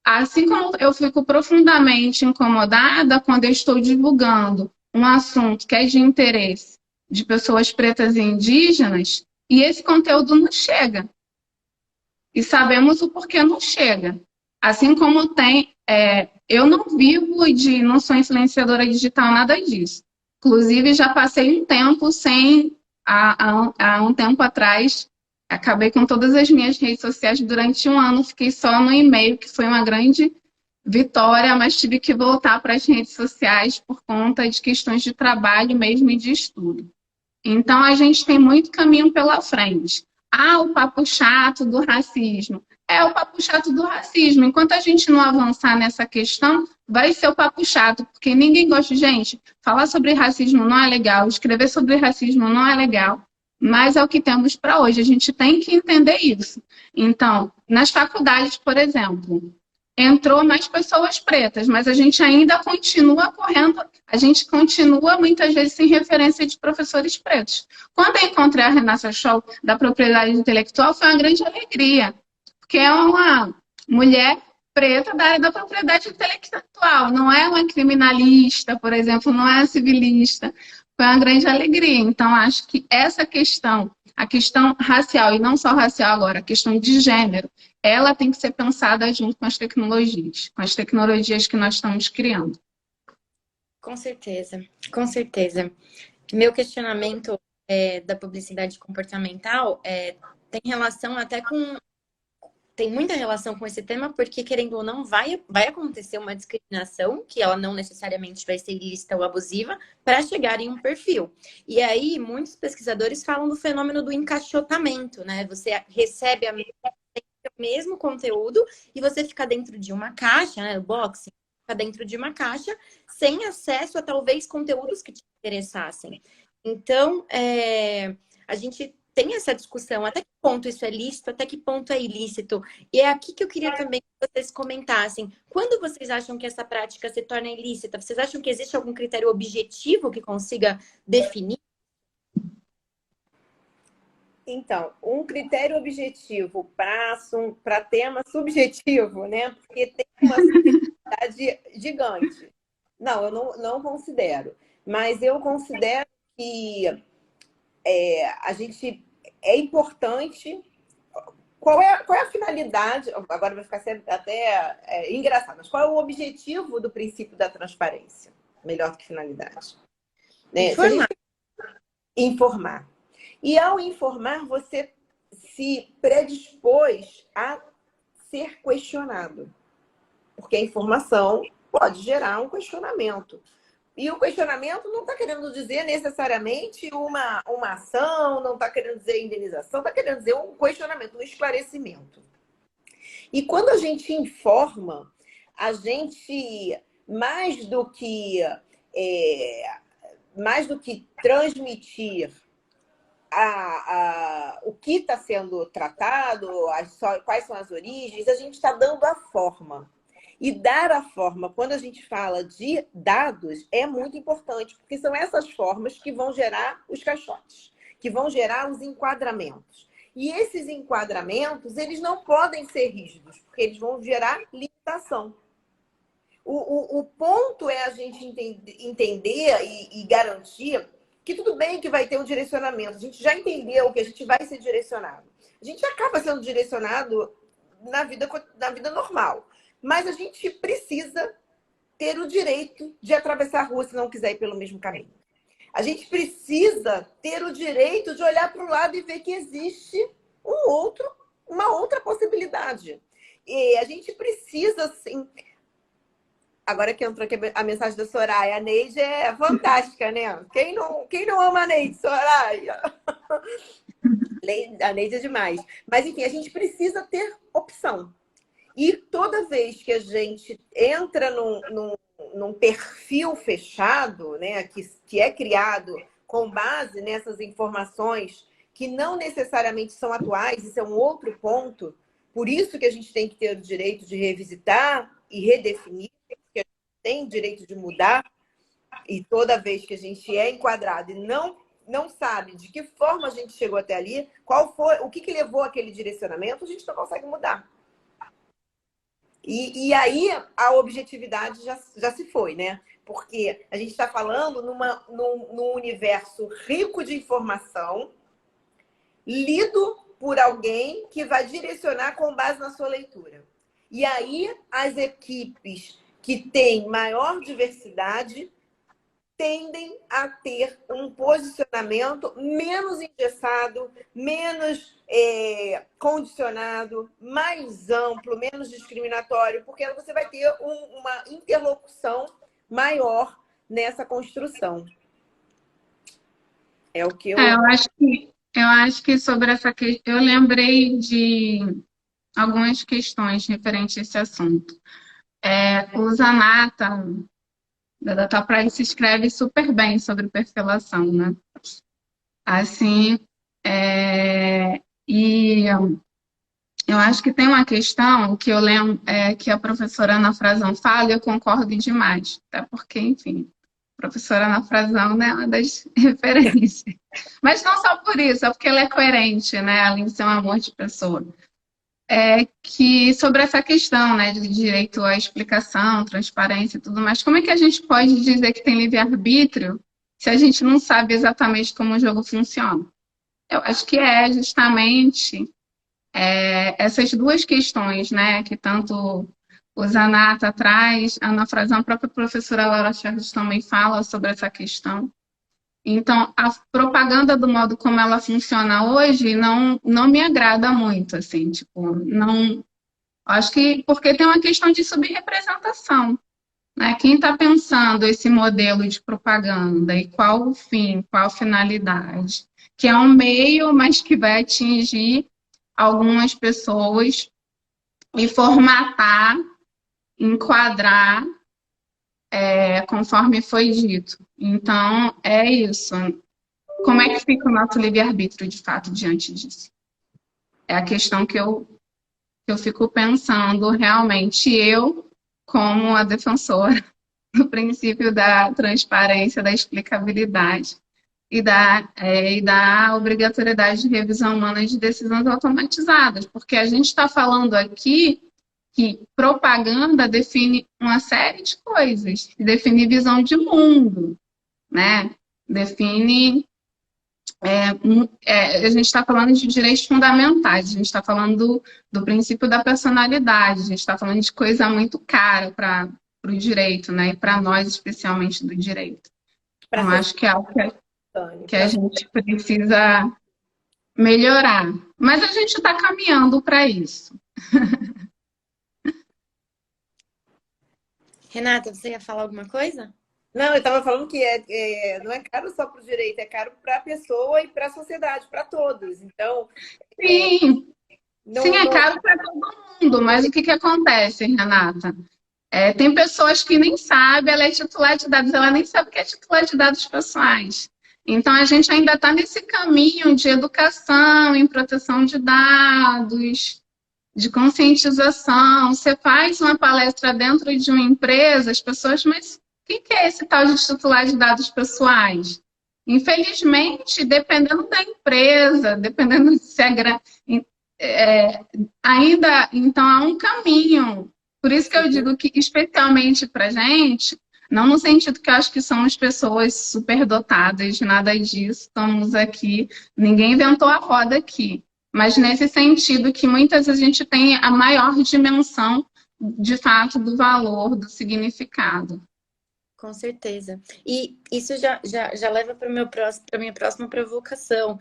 Assim como eu fico profundamente incomodada quando eu estou divulgando um assunto que é de interesse de pessoas pretas e indígenas, e esse conteúdo não chega. E sabemos o porquê não chega. Assim como eu não vivo não sou influenciadora digital, nada disso. Inclusive, já passei um tempo há um tempo atrás, acabei com todas as minhas redes sociais durante um ano, fiquei só no e-mail, que foi uma grande vitória, mas tive que voltar para as redes sociais por conta de questões de trabalho mesmo e de estudo. Então, a gente tem muito caminho pela frente. O papo chato do racismo. É o papo chato do racismo. Enquanto a gente não avançar nessa questão, vai ser o papo chato, porque ninguém gosta. Gente, falar sobre racismo não é legal, escrever sobre racismo não é legal, mas é o que temos para hoje. A gente tem que entender isso. Então, nas faculdades, por exemplo, entrou mais pessoas pretas, mas a gente ainda continua correndo, a gente continua muitas vezes sem referência de professores pretos. Quando eu encontrei a Renata Scholl da propriedade intelectual, foi uma grande alegria, porque é uma mulher preta da área da propriedade intelectual, não é uma criminalista, por exemplo, não é uma civilista. Foi uma grande alegria. Então, acho que essa questão, a questão racial, e não só racial agora, a questão de gênero, ela tem que ser pensada junto com as tecnologias que nós estamos criando. Com certeza, com certeza. Meu questionamento da publicidade comportamental tem relação até com... Tem muita relação com esse tema, porque, querendo ou não, vai acontecer uma discriminação, que ela não necessariamente vai ser ilícita ou abusiva, para chegar em um perfil. E aí, muitos pesquisadores falam do fenômeno do encaixotamento, né? Você recebe o mesmo conteúdo e você fica dentro de uma caixa, né? O boxing, fica dentro de uma caixa, sem acesso a talvez conteúdos que te interessassem. Então, a gente tem essa discussão, até que ponto isso é lícito, até que ponto é ilícito. E é aqui que eu queria também que vocês comentassem. Quando vocês acham que essa prática se torna ilícita? Vocês acham que existe algum critério objetivo que consiga definir? Então, um critério objetivo para tema subjetivo, né? Porque tem uma subjetividade gigante. Não, eu não considero. Mas eu considero que a gente é importante. Qual é a finalidade? Agora vai ficar até engraçado, mas qual é o objetivo do princípio da transparência? Melhor do que finalidade. Né? Informar. E ao informar, você se predispôs a ser questionado. Porque a informação pode gerar um questionamento. E o questionamento não está querendo dizer necessariamente uma ação, não está querendo dizer indenização, está querendo dizer um questionamento, um esclarecimento. E quando a gente informa, a gente, mais do que transmitir o que está sendo tratado, quais são as origens, a gente está dando a forma. E dar a forma, quando a gente fala de dados, é muito importante, porque são essas formas que vão gerar os caixotes, que vão gerar os enquadramentos. E esses enquadramentos, eles não podem ser rígidos, porque eles vão gerar limitação. O ponto é a gente entender e garantir que tudo bem que vai ter um direcionamento. A gente já entendeu que a gente vai ser direcionado. A gente acaba sendo direcionado na vida normal. Mas a gente precisa ter o direito de atravessar a rua se não quiser ir pelo mesmo caminho. A gente precisa ter o direito de olhar para o lado e ver que existe uma outra possibilidade. E a gente precisa, assim... Agora que entrou aqui a mensagem da Soraya, a Neide é fantástica, né? Quem não ama a Neide, Soraya? A Neide é demais. Mas, enfim, a gente precisa ter opção. E toda vez que a gente entra num perfil fechado, né, que é criado com base nessas informações que não necessariamente são atuais, isso é um outro ponto, por isso que a gente tem que ter o direito de revisitar e redefinir, porque a gente tem o direito de mudar, e toda vez que a gente é enquadrado e não sabe de que forma a gente chegou até ali, o que levou aquele direcionamento, a gente não consegue mudar. E aí a objetividade já se foi, né? Porque a gente está falando num universo rico de informação, lido por alguém que vai direcionar com base na sua leitura. E aí as equipes que têm maior diversidade tendem a ter um posicionamento menos engessado, menos condicionado, mais amplo, menos discriminatório, porque você vai ter uma interlocução maior nessa construção. É o que eu... Eu acho que sobre essa questão, eu lembrei de algumas questões referentes a esse assunto. O Zanata, da Data Price, se escreve super bem sobre perfilação, né? Assim, e Eu acho que tem uma questão que eu lembro que a professora Ana Frazão fala e eu concordo demais, até porque, enfim, a professora Ana Frazão, né, é uma das referências. Mas não só por isso, é porque ela é coerente, né, além de ser um amor de pessoa. Que sobre essa questão, né, de direito à explicação, transparência e tudo mais, como é que a gente pode dizer que tem livre-arbítrio se a gente não sabe exatamente como o jogo funciona? Eu acho que é justamente essas duas questões, né, que tanto o Zanata traz, a Ana Frazão, a própria professora Laura Chaves também fala sobre essa questão. Então, a propaganda do modo como ela funciona hoje não me agrada muito, assim, tipo, não... Acho que porque tem uma questão de subrepresentação, né? Quem está pensando esse modelo de propaganda e qual o fim, qual a finalidade? Que é um meio, mas que vai atingir algumas pessoas e formatar, enquadrar, conforme foi dito. Então, é isso. Como é que fica o nosso livre-arbítrio, de fato, diante disso? É a questão que eu fico pensando, realmente, eu, como a defensora do princípio da transparência, da explicabilidade e da obrigatoriedade de revisão humana de decisões automatizadas, porque a gente está falando aqui que propaganda define uma série de coisas, define visão de mundo, né? Define a gente está falando de direitos fundamentais, a gente está falando do princípio da personalidade, a gente está falando de coisa muito cara para o direito, né? E para nós, especialmente do direito. Então, acho que é algo que a gente precisa melhorar. Mas a gente está caminhando para isso. Renata, você ia falar alguma coisa? Não, eu estava falando que não é caro só para o direito, é caro para a pessoa e para a sociedade, para todos. Então, Sim, sim, é caro para todo mundo, mas o que acontece, Renata? Tem pessoas que nem sabem, ela é titular de dados, ela nem sabe o que é titular de dados pessoais. Então, a gente ainda está nesse caminho de educação em proteção de dados, de conscientização. Você faz uma palestra dentro de uma empresa, as pessoas, mas o que é esse tal de titular de dados pessoais? Infelizmente, dependendo da empresa, dependendo se é grande, ainda, então, há um caminho. Por isso que eu digo que, especialmente para a gente, não no sentido que eu acho que somos pessoas superdotadas, nada disso, estamos aqui, ninguém inventou a roda aqui. Mas nesse sentido que muitas vezes a gente tem a maior dimensão, de fato, do valor, do significado. Com certeza. E isso já leva para a minha próxima provocação.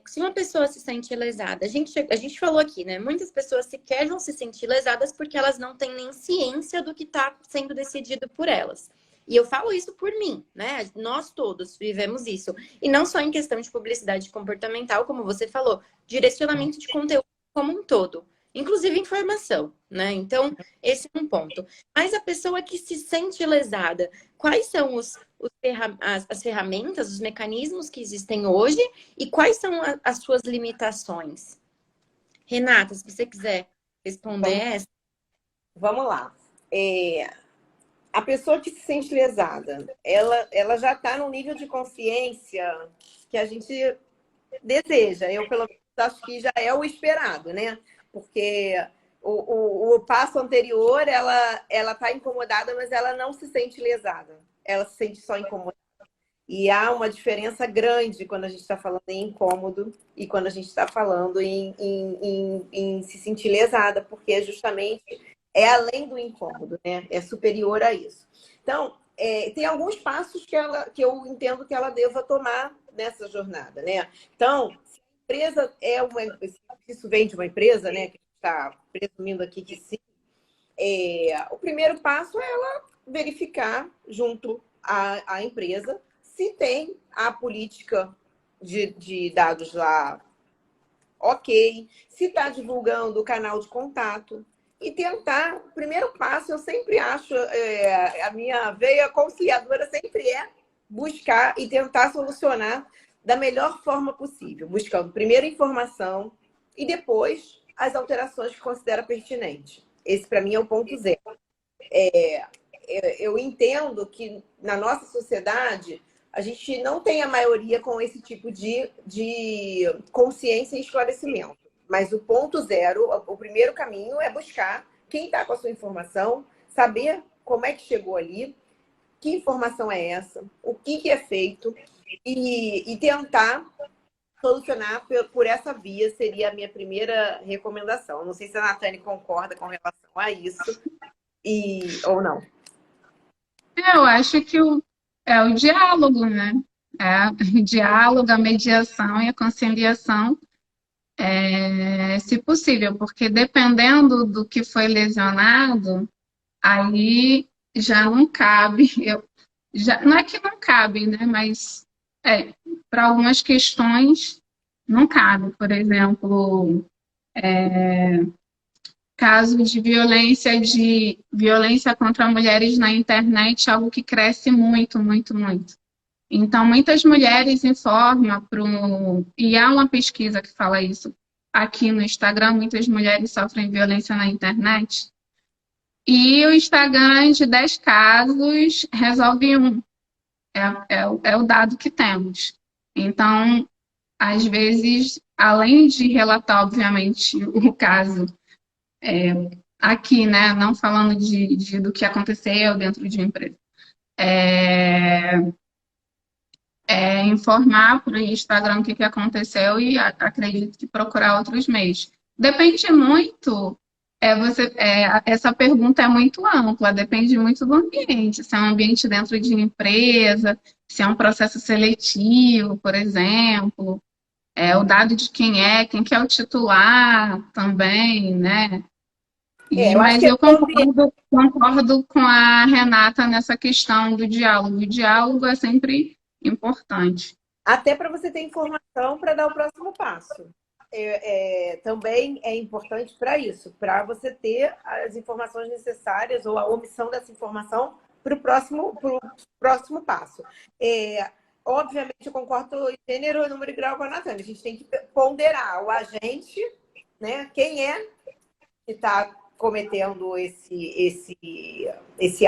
Se uma pessoa se sente lesada, a gente falou aqui, né? Muitas pessoas sequer vão se sentir lesadas porque elas não têm nem ciência do que está sendo decidido por elas. E eu falo isso por mim, né? Nós todos vivemos isso. E não só em questão de publicidade comportamental, como você falou, direcionamento de conteúdo como um todo. Inclusive informação, né? Então, esse é um ponto. Mas a pessoa que se sente lesada, quais são as ferramentas, os mecanismos que existem hoje e quais são as suas limitações? Renata, se você quiser responder essa. Vamos lá. A pessoa que se sente lesada, ela já está num nível de consciência que a gente deseja. Eu, pelo menos, acho que já é o esperado, né? Porque o passo anterior, ela está incomodada, mas ela não se sente lesada. Ela se sente só incomodada. E há uma diferença grande quando a gente está falando em incômodo e quando a gente está falando em se sentir lesada, porque justamente é além do incômodo, né? É superior a isso. Então, tem alguns passos que eu entendo que ela deva tomar nessa jornada, né? Então, se a empresa isso vem de uma empresa, né? Que está presumindo aqui que sim. O primeiro passo é ela verificar junto à empresa se tem a política de dados lá ok, se está divulgando o canal de contato e tentar, o primeiro passo, eu sempre acho, a minha veia conciliadora sempre é buscar e tentar solucionar da melhor forma possível, buscando primeiro informação e depois as alterações que considera pertinente. Esse, para mim, é o ponto zero. Eu entendo que na nossa sociedade a gente não tem a maioria com esse tipo de consciência e esclarecimento. Mas o ponto zero, o primeiro caminho é buscar quem está com a sua informação, saber como é que chegou ali, que informação é essa, o que é feito e tentar solucionar por essa via seria a minha primeira recomendação. Não sei se a Natane concorda com relação a isso ou não. Eu acho que é o diálogo, né? É o diálogo, a mediação e a conciliação, se possível, porque dependendo do que foi lesionado, aí já não cabe. Não é que não cabe, né? Mas para algumas questões não cabe. Por exemplo, caso de violência contra mulheres na internet, algo que cresce muito, muito, muito. Então, muitas mulheres informam e há uma pesquisa que fala isso aqui no Instagram, muitas mulheres sofrem violência na internet. E o Instagram, de 10 casos, resolve um. É o dado que temos. Então, às vezes, além de relatar, obviamente, o caso aqui, né, não falando do que aconteceu dentro de uma empresa, informar para o Instagram o que aconteceu e acredito que procurar outros meios. Depende muito, essa pergunta é muito ampla, depende muito do ambiente, se é um ambiente dentro de uma empresa, se é um processo seletivo, por exemplo, o dado de quem que é o titular também, né? Mas eu concordo com a Renata nessa questão do diálogo. O diálogo é sempre importante. Até para você ter informação para dar o próximo passo. Também é importante para isso, para você ter as informações necessárias ou a omissão dessa informação para o próximo passo. Obviamente, eu concordo em gênero, número e grau com a Natânia. A gente tem que ponderar o agente, né? Quem é que está cometendo esse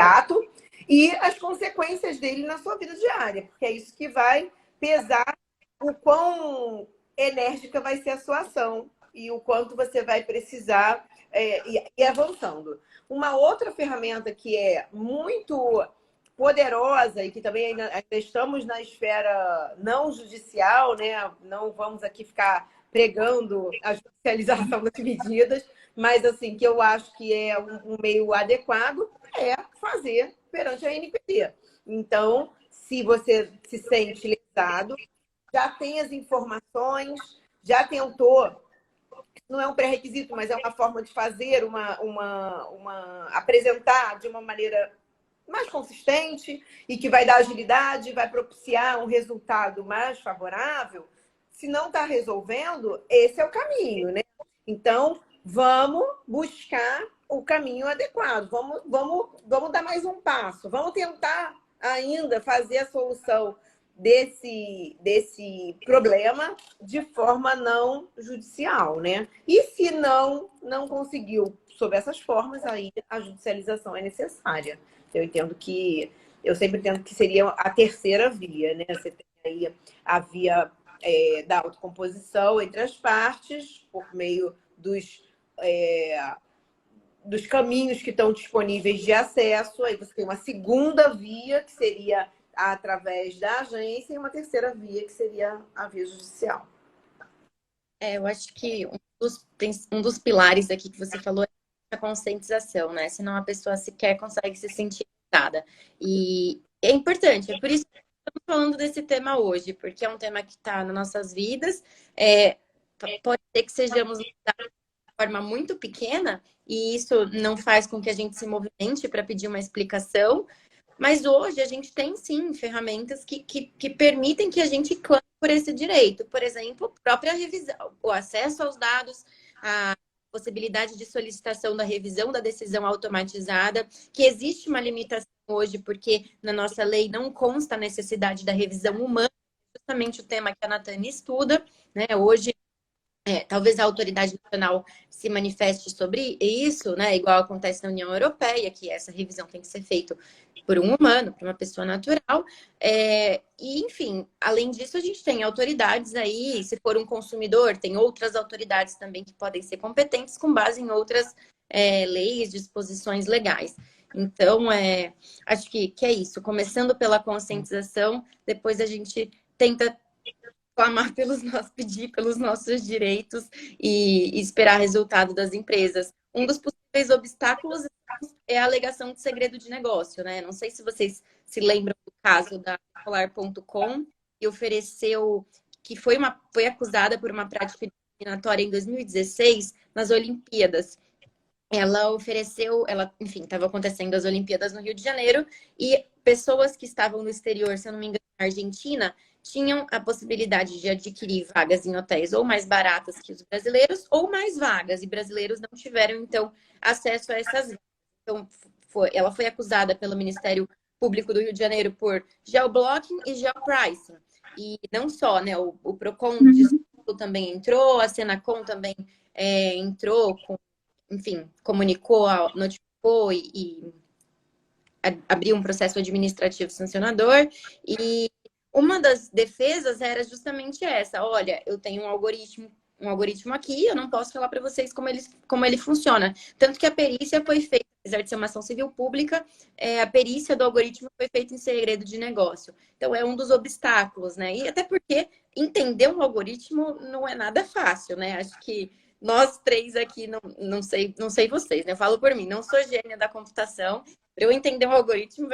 ato e as consequências dele na sua vida diária, porque é isso que vai pesar o quão enérgica vai ser a sua ação e o quanto você vai precisar ir avançando. Uma outra ferramenta que é muito poderosa e que também ainda estamos na esfera não judicial, né? Não vamos aqui ficar pregando a judicialização das medidas, mas assim, que eu acho que é um meio adequado, é fazer perante a NPD. Então, se você se sente lesado, já tem as informações, já tentou, não é um pré-requisito, mas é uma forma de fazer, apresentar de uma maneira mais consistente e que vai dar agilidade, vai propiciar um resultado mais favorável. Se não está resolvendo, esse é o caminho, né? Então, vamos buscar o caminho adequado. Vamos dar mais um passo. Vamos tentar ainda fazer a solução desse problema de forma não judicial, né? E se não conseguiu sob essas formas, aí a judicialização é necessária. Eu sempre entendo que seria a terceira via, né? Você tem aí a via da autocomposição entre as partes, por meio dos caminhos que estão disponíveis de acesso. Aí você tem uma segunda via, que seria através da agência, e uma terceira via, que seria a via judicial. Eu acho que um dos pilares aqui que você falou é a conscientização, né? Senão a pessoa sequer consegue se sentir excitada. E é importante, é por isso que estamos falando desse tema hoje, porque é um tema que está nas nossas vidas. Pode ser que sejamos de forma muito pequena, e isso não faz com que a gente se movimente para pedir uma explicação, mas hoje a gente tem sim ferramentas que permitem que a gente clame por esse direito. Por exemplo, a própria revisão, o acesso aos dados, a possibilidade de solicitação da revisão da decisão automatizada, que existe uma limitação hoje, porque na nossa lei não consta a necessidade da revisão humana, justamente o tema que a Natane estuda, né? Hoje talvez a autoridade nacional se manifeste sobre isso, né? Igual acontece na União Europeia, que essa revisão tem que ser feita por um humano, por uma pessoa natural. E, enfim, além disso, a gente tem autoridades aí, se for um consumidor, tem outras autoridades também que podem ser competentes com base em outras leis, disposições legais. Então, acho que é isso. Começando pela conscientização, depois a gente tenta clamar pedir pelos nossos direitos e esperar resultado das empresas. Um dos possíveis obstáculos é a alegação de segredo de negócio, né? Não sei se vocês se lembram do caso da Polar.com, que ofereceu, que foi acusada por uma prática discriminatória em 2016 nas Olimpíadas. Ela ofereceu, enfim, estava acontecendo as Olimpíadas no Rio de Janeiro e pessoas que estavam no exterior, se eu não me engano, na Argentina, tinham a possibilidade de adquirir vagas em hotéis ou mais baratas que os brasileiros ou mais vagas, e brasileiros não tiveram, então, acesso a essas vagas. Então, ela foi acusada pelo Ministério Público do Rio de Janeiro por geoblocking e geopricing. E não só, né? O Procon também entrou, a Senacom também entrou com, enfim, comunicou, notificou e abriu um processo administrativo sancionador. E uma das defesas era justamente essa: olha, eu tenho um algoritmo aqui, eu não posso falar para vocês como ele funciona. Tanto que a perícia foi feita, apesar de ser uma ação civil pública, a perícia do algoritmo foi feita em segredo de negócio. Então, é um dos obstáculos, né? E até porque entender um algoritmo não é nada fácil, né? Acho que nós três aqui, não sei vocês, né? Eu falo por mim, não sou gênia da computação. Para eu entender um algoritmo,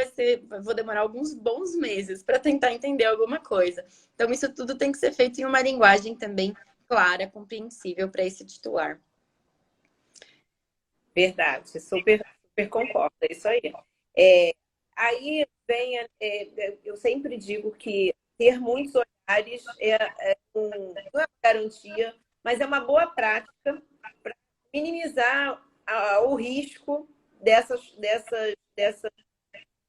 vou demorar alguns bons meses para tentar entender alguma coisa. Então, isso tudo tem que ser feito em uma linguagem também clara, compreensível para esse titular. Verdade, super concordo, é isso aí. Aí vem, eu sempre digo que ter muitos olhares não é uma garantia, mas é uma boa prática para minimizar o risco dessas,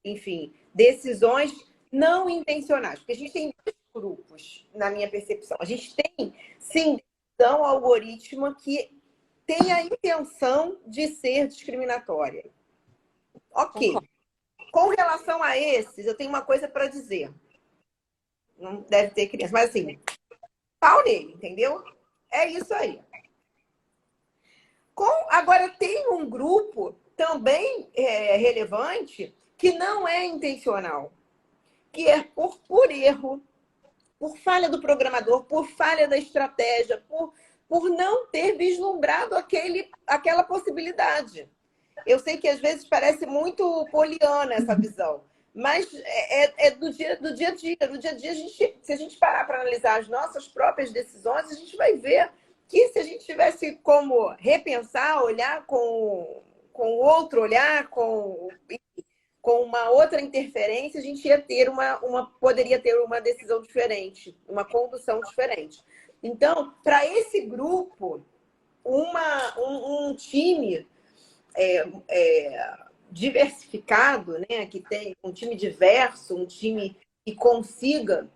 enfim, decisões não intencionais. Porque a gente tem dois grupos, na minha percepção. A gente tem, sim, decisão algoritmo que tem a intenção de ser discriminatória. Ok. Com relação a esses, eu tenho uma coisa para dizer. Não deve ter criança, mas assim, pau nele, entendeu? É isso aí. Agora, tem um grupo também relevante que não é intencional, que é por erro, por falha do programador, por falha da estratégia, por não ter vislumbrado aquela possibilidade. Eu sei que às vezes parece muito poliana essa visão, mas é do dia a dia. No dia a dia, se a gente parar para analisar as nossas próprias decisões, a gente vai ver que se a gente tivesse como repensar, olhar com outro olhar, com uma outra interferência, a gente poderia ter uma decisão diferente, uma condução diferente. Então, para esse grupo, um time diversificado, né, que tem um time diverso, um time que consiga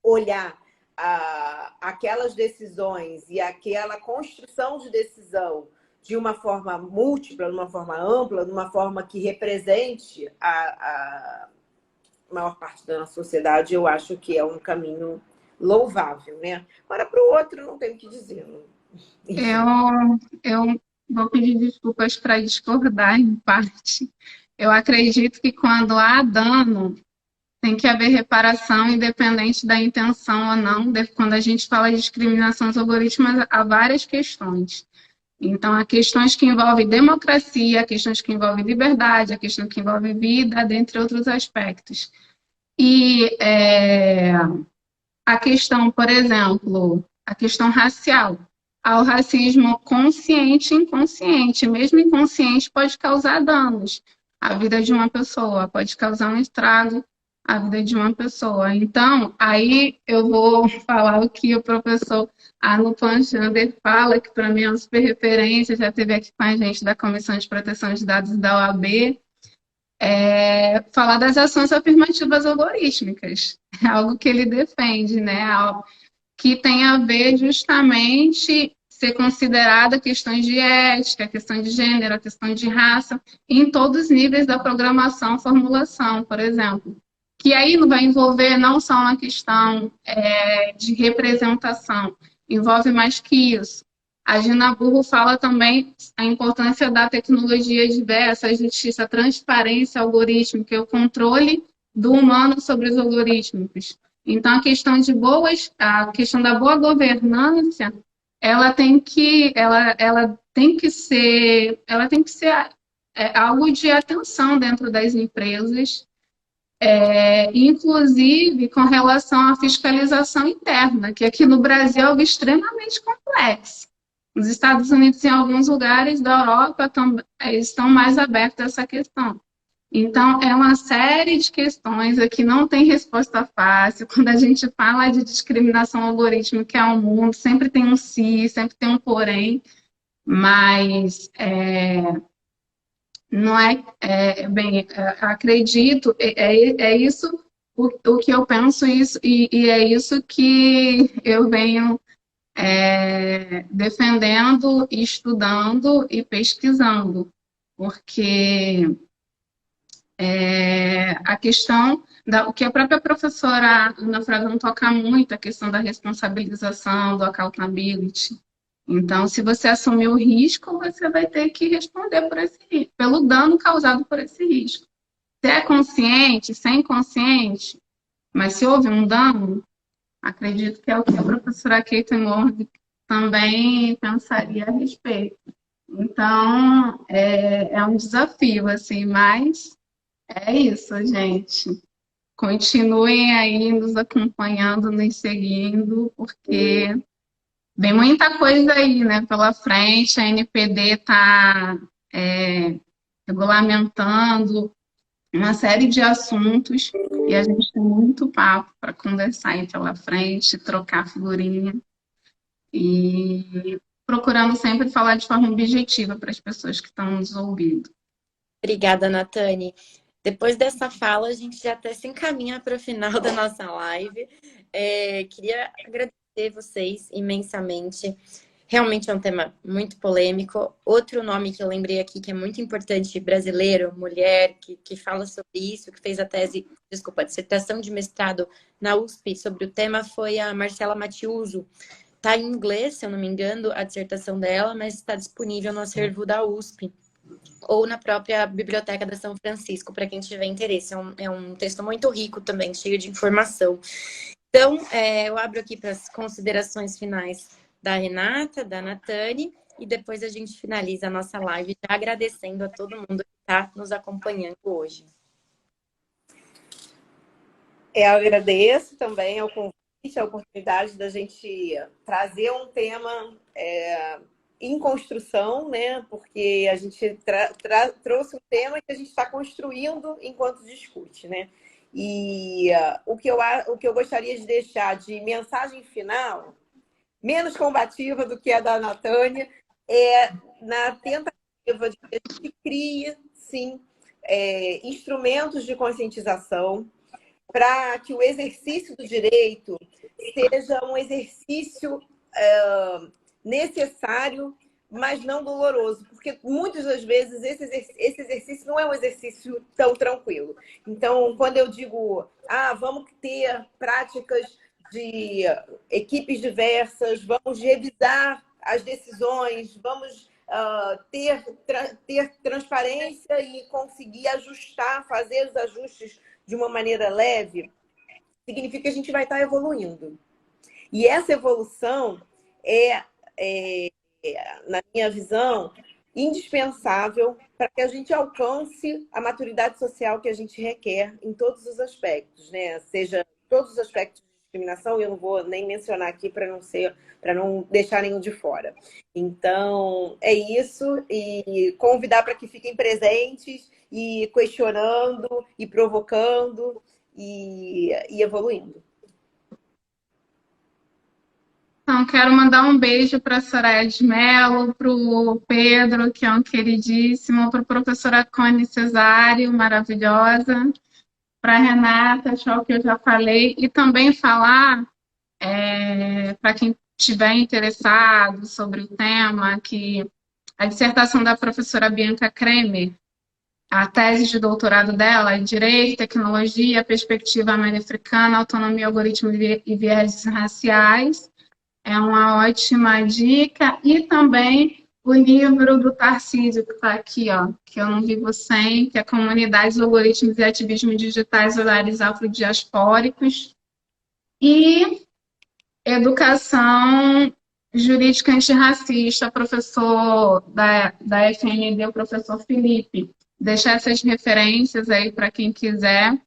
olhar aquelas decisões e aquela construção de decisão de uma forma múltipla, de uma forma ampla, de uma forma que represente a maior parte da nossa sociedade, eu acho que é um caminho louvável, né? Agora, para o outro, não tenho o que dizer. Eu vou pedir desculpas para discordar em parte. Eu acredito que quando há dano, tem que haver reparação, independente da intenção ou não. Quando a gente fala de discriminação aos algoritmos, há várias questões. Então, há questões que envolvem democracia, há questões que envolvem liberdade, há questões que envolvem vida, dentre outros aspectos. E a questão, por exemplo, a questão racial. Há o racismo consciente e inconsciente. Mesmo inconsciente pode causar danos à vida de uma pessoa, pode causar um estrago à vida de uma pessoa. Então, aí eu vou falar o que o professor Anupan Chander fala, que para mim é uma super referência, já esteve aqui com a gente da Comissão de Proteção de Dados da OAB, falar das ações afirmativas algorítmicas. É algo que ele defende, né? Algo que tem a ver justamente ser considerada questões de ética, questão de gênero, questão de raça, em todos os níveis da programação, formulação, por exemplo. Que aí vai envolver não só uma questão de representação, envolve mais que isso. A Gina Burro fala também a importância da tecnologia diversa, a justiça, a transparência algorítmica, o controle do humano sobre os algoritmos. Então, a questão da boa governança, ela tem que ser algo de atenção dentro das empresas, inclusive com relação à fiscalização interna, que aqui no Brasil é algo extremamente complexo. Nos Estados Unidos, em alguns lugares da Europa, estão mais abertos a essa questão. Então, é uma série de questões aqui, não tem resposta fácil. Quando a gente fala de discriminação algorítmica ao mundo, sempre tem um se, sempre tem um porém, mas não acredito, isso o que eu penso, e é isso que eu venho defendendo, estudando e pesquisando, porque a questão o que a própria professora Ana Frazão toca muito, a questão da responsabilização, do accountability. Então, se você assumir o risco, você vai ter que responder pelo dano causado por esse risco. Se é consciente, se é inconsciente, mas se houve um dano, acredito que é o que a professora Kate Moore também pensaria a respeito. Então, é um desafio, assim, mas é isso, gente. Continuem aí nos acompanhando, nos seguindo, porque vem muita coisa aí, né, pela frente. A NPD está regulamentando uma série de assuntos e a gente tem muito papo para conversar aí pela frente, trocar figurinha e procurando sempre falar de forma objetiva para as pessoas que estão nos ouvindo. Obrigada, Nathani. Depois dessa fala, a gente já até se encaminha para o final da nossa live. Queria agradecer vocês imensamente. Realmente é um tema muito polêmico. Outro nome que eu lembrei aqui, que é muito importante, brasileiro, mulher, que fala sobre isso, que fez a dissertação de mestrado na USP sobre o tema, foi a Marcela Matiuso. Está em inglês, se eu não me engano, a dissertação dela, mas está disponível no acervo da USP ou na própria Biblioteca da São Francisco, para quem tiver interesse. É um texto muito rico também, cheio de informação. Então, eu abro aqui para as considerações finais da Renata, da Nathani, e depois a gente finaliza a nossa live, já agradecendo a todo mundo que está nos acompanhando hoje. Eu agradeço também ao convite, a oportunidade da gente trazer um tema em construção, né? Porque a gente trouxe um tema que a gente está construindo enquanto discute, né? E o que eu gostaria de deixar de mensagem final, menos combativa do que a da Nathani, na tentativa de que a gente crie, sim, instrumentos de conscientização para que o exercício do direito seja um exercício necessário, mas não doloroso, porque muitas das vezes esse exercício não é um exercício tão tranquilo. Então, quando eu digo, vamos ter práticas de equipes diversas, vamos revisar as decisões, vamos ter transparência e conseguir ajustar, fazer os ajustes de uma maneira leve, significa que a gente vai estar evoluindo. E essa evolução na minha visão, indispensável para que a gente alcance a maturidade social que a gente requer em todos os aspectos, né? Seja todos os aspectos de discriminação, eu não vou nem mencionar aqui para não deixar nenhum de fora. Então, é isso, e convidar para que fiquem presentes e questionando e provocando e evoluindo. Então, quero mandar um beijo para a Soraya de Mello, para o Pedro, que é um queridíssimo, para a professora Cone Cesário, maravilhosa, para a Renata, que eu já falei, e também falar para quem tiver interessado sobre o tema, que a dissertação da professora Bianca Kremer, a tese de doutorado dela é Direito, Tecnologia, Perspectiva Americana, Autonomia, Algoritmos e Vieses Raciais. É uma ótima dica. E também o livro do Tarcísio, que está aqui, ó, que eu não vivo sem, que é Comunidades, Algoritmos e Ativismo Digitais, Olhares Afrodiaspóricos. E Educação Jurídica Antirracista, professor da FND, o professor Felipe. Deixar essas referências aí para quem quiser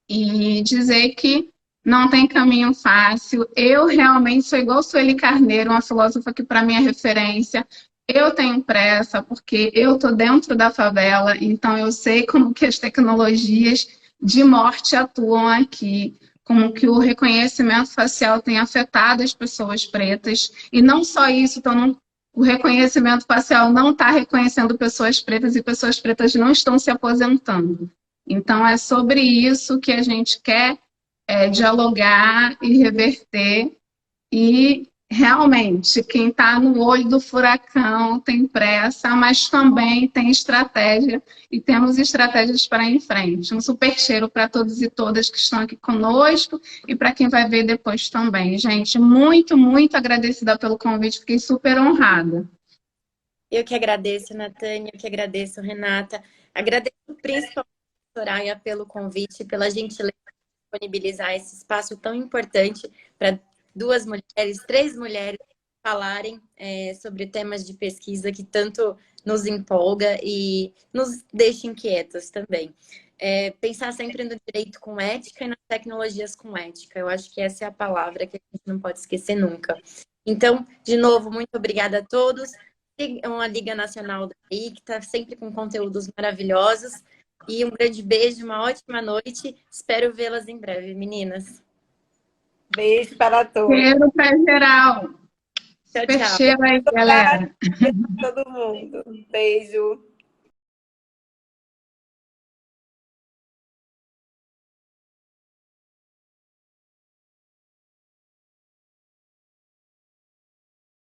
e dizer que não tem caminho fácil. Eu realmente sou igual Sueli Carneiro, uma filósofa que para mim é referência. Eu tenho pressa porque eu estou dentro da favela, então eu sei como que as tecnologias de morte atuam aqui, como que o reconhecimento facial tem afetado as pessoas pretas. E não só isso, então o reconhecimento facial não está reconhecendo pessoas pretas e pessoas pretas não estão se aposentando. Então, é sobre isso que a gente quer dialogar e reverter. E, realmente, quem está no olho do furacão tem pressa, mas também tem estratégia e temos estratégias para ir em frente. Um super cheiro para todos e todas que estão aqui conosco e para quem vai ver depois também. Gente, muito, muito agradecida pelo convite, fiquei super honrada. Eu que agradeço, Natânia, eu que agradeço, Renata. Agradeço principalmente a Soraya pelo convite, pela gentileza de disponibilizar esse espaço tão importante para duas mulheres, três mulheres falarem sobre temas de pesquisa que tanto nos empolga e nos deixa inquietas também. Pensar sempre no direito com ética e nas tecnologias com ética. Eu acho que essa é a palavra que a gente não pode esquecer nunca. Então, de novo, muito obrigada a todos. Sigam a Liga Nacional da AI, que está sempre com conteúdos maravilhosos. E um grande beijo, uma ótima noite. Espero vê-las em breve, meninas. Beijo para todos. Cheiro para geral. Tchau, Super tchau. cheiro aí, galera. Todo mundo. Beijo.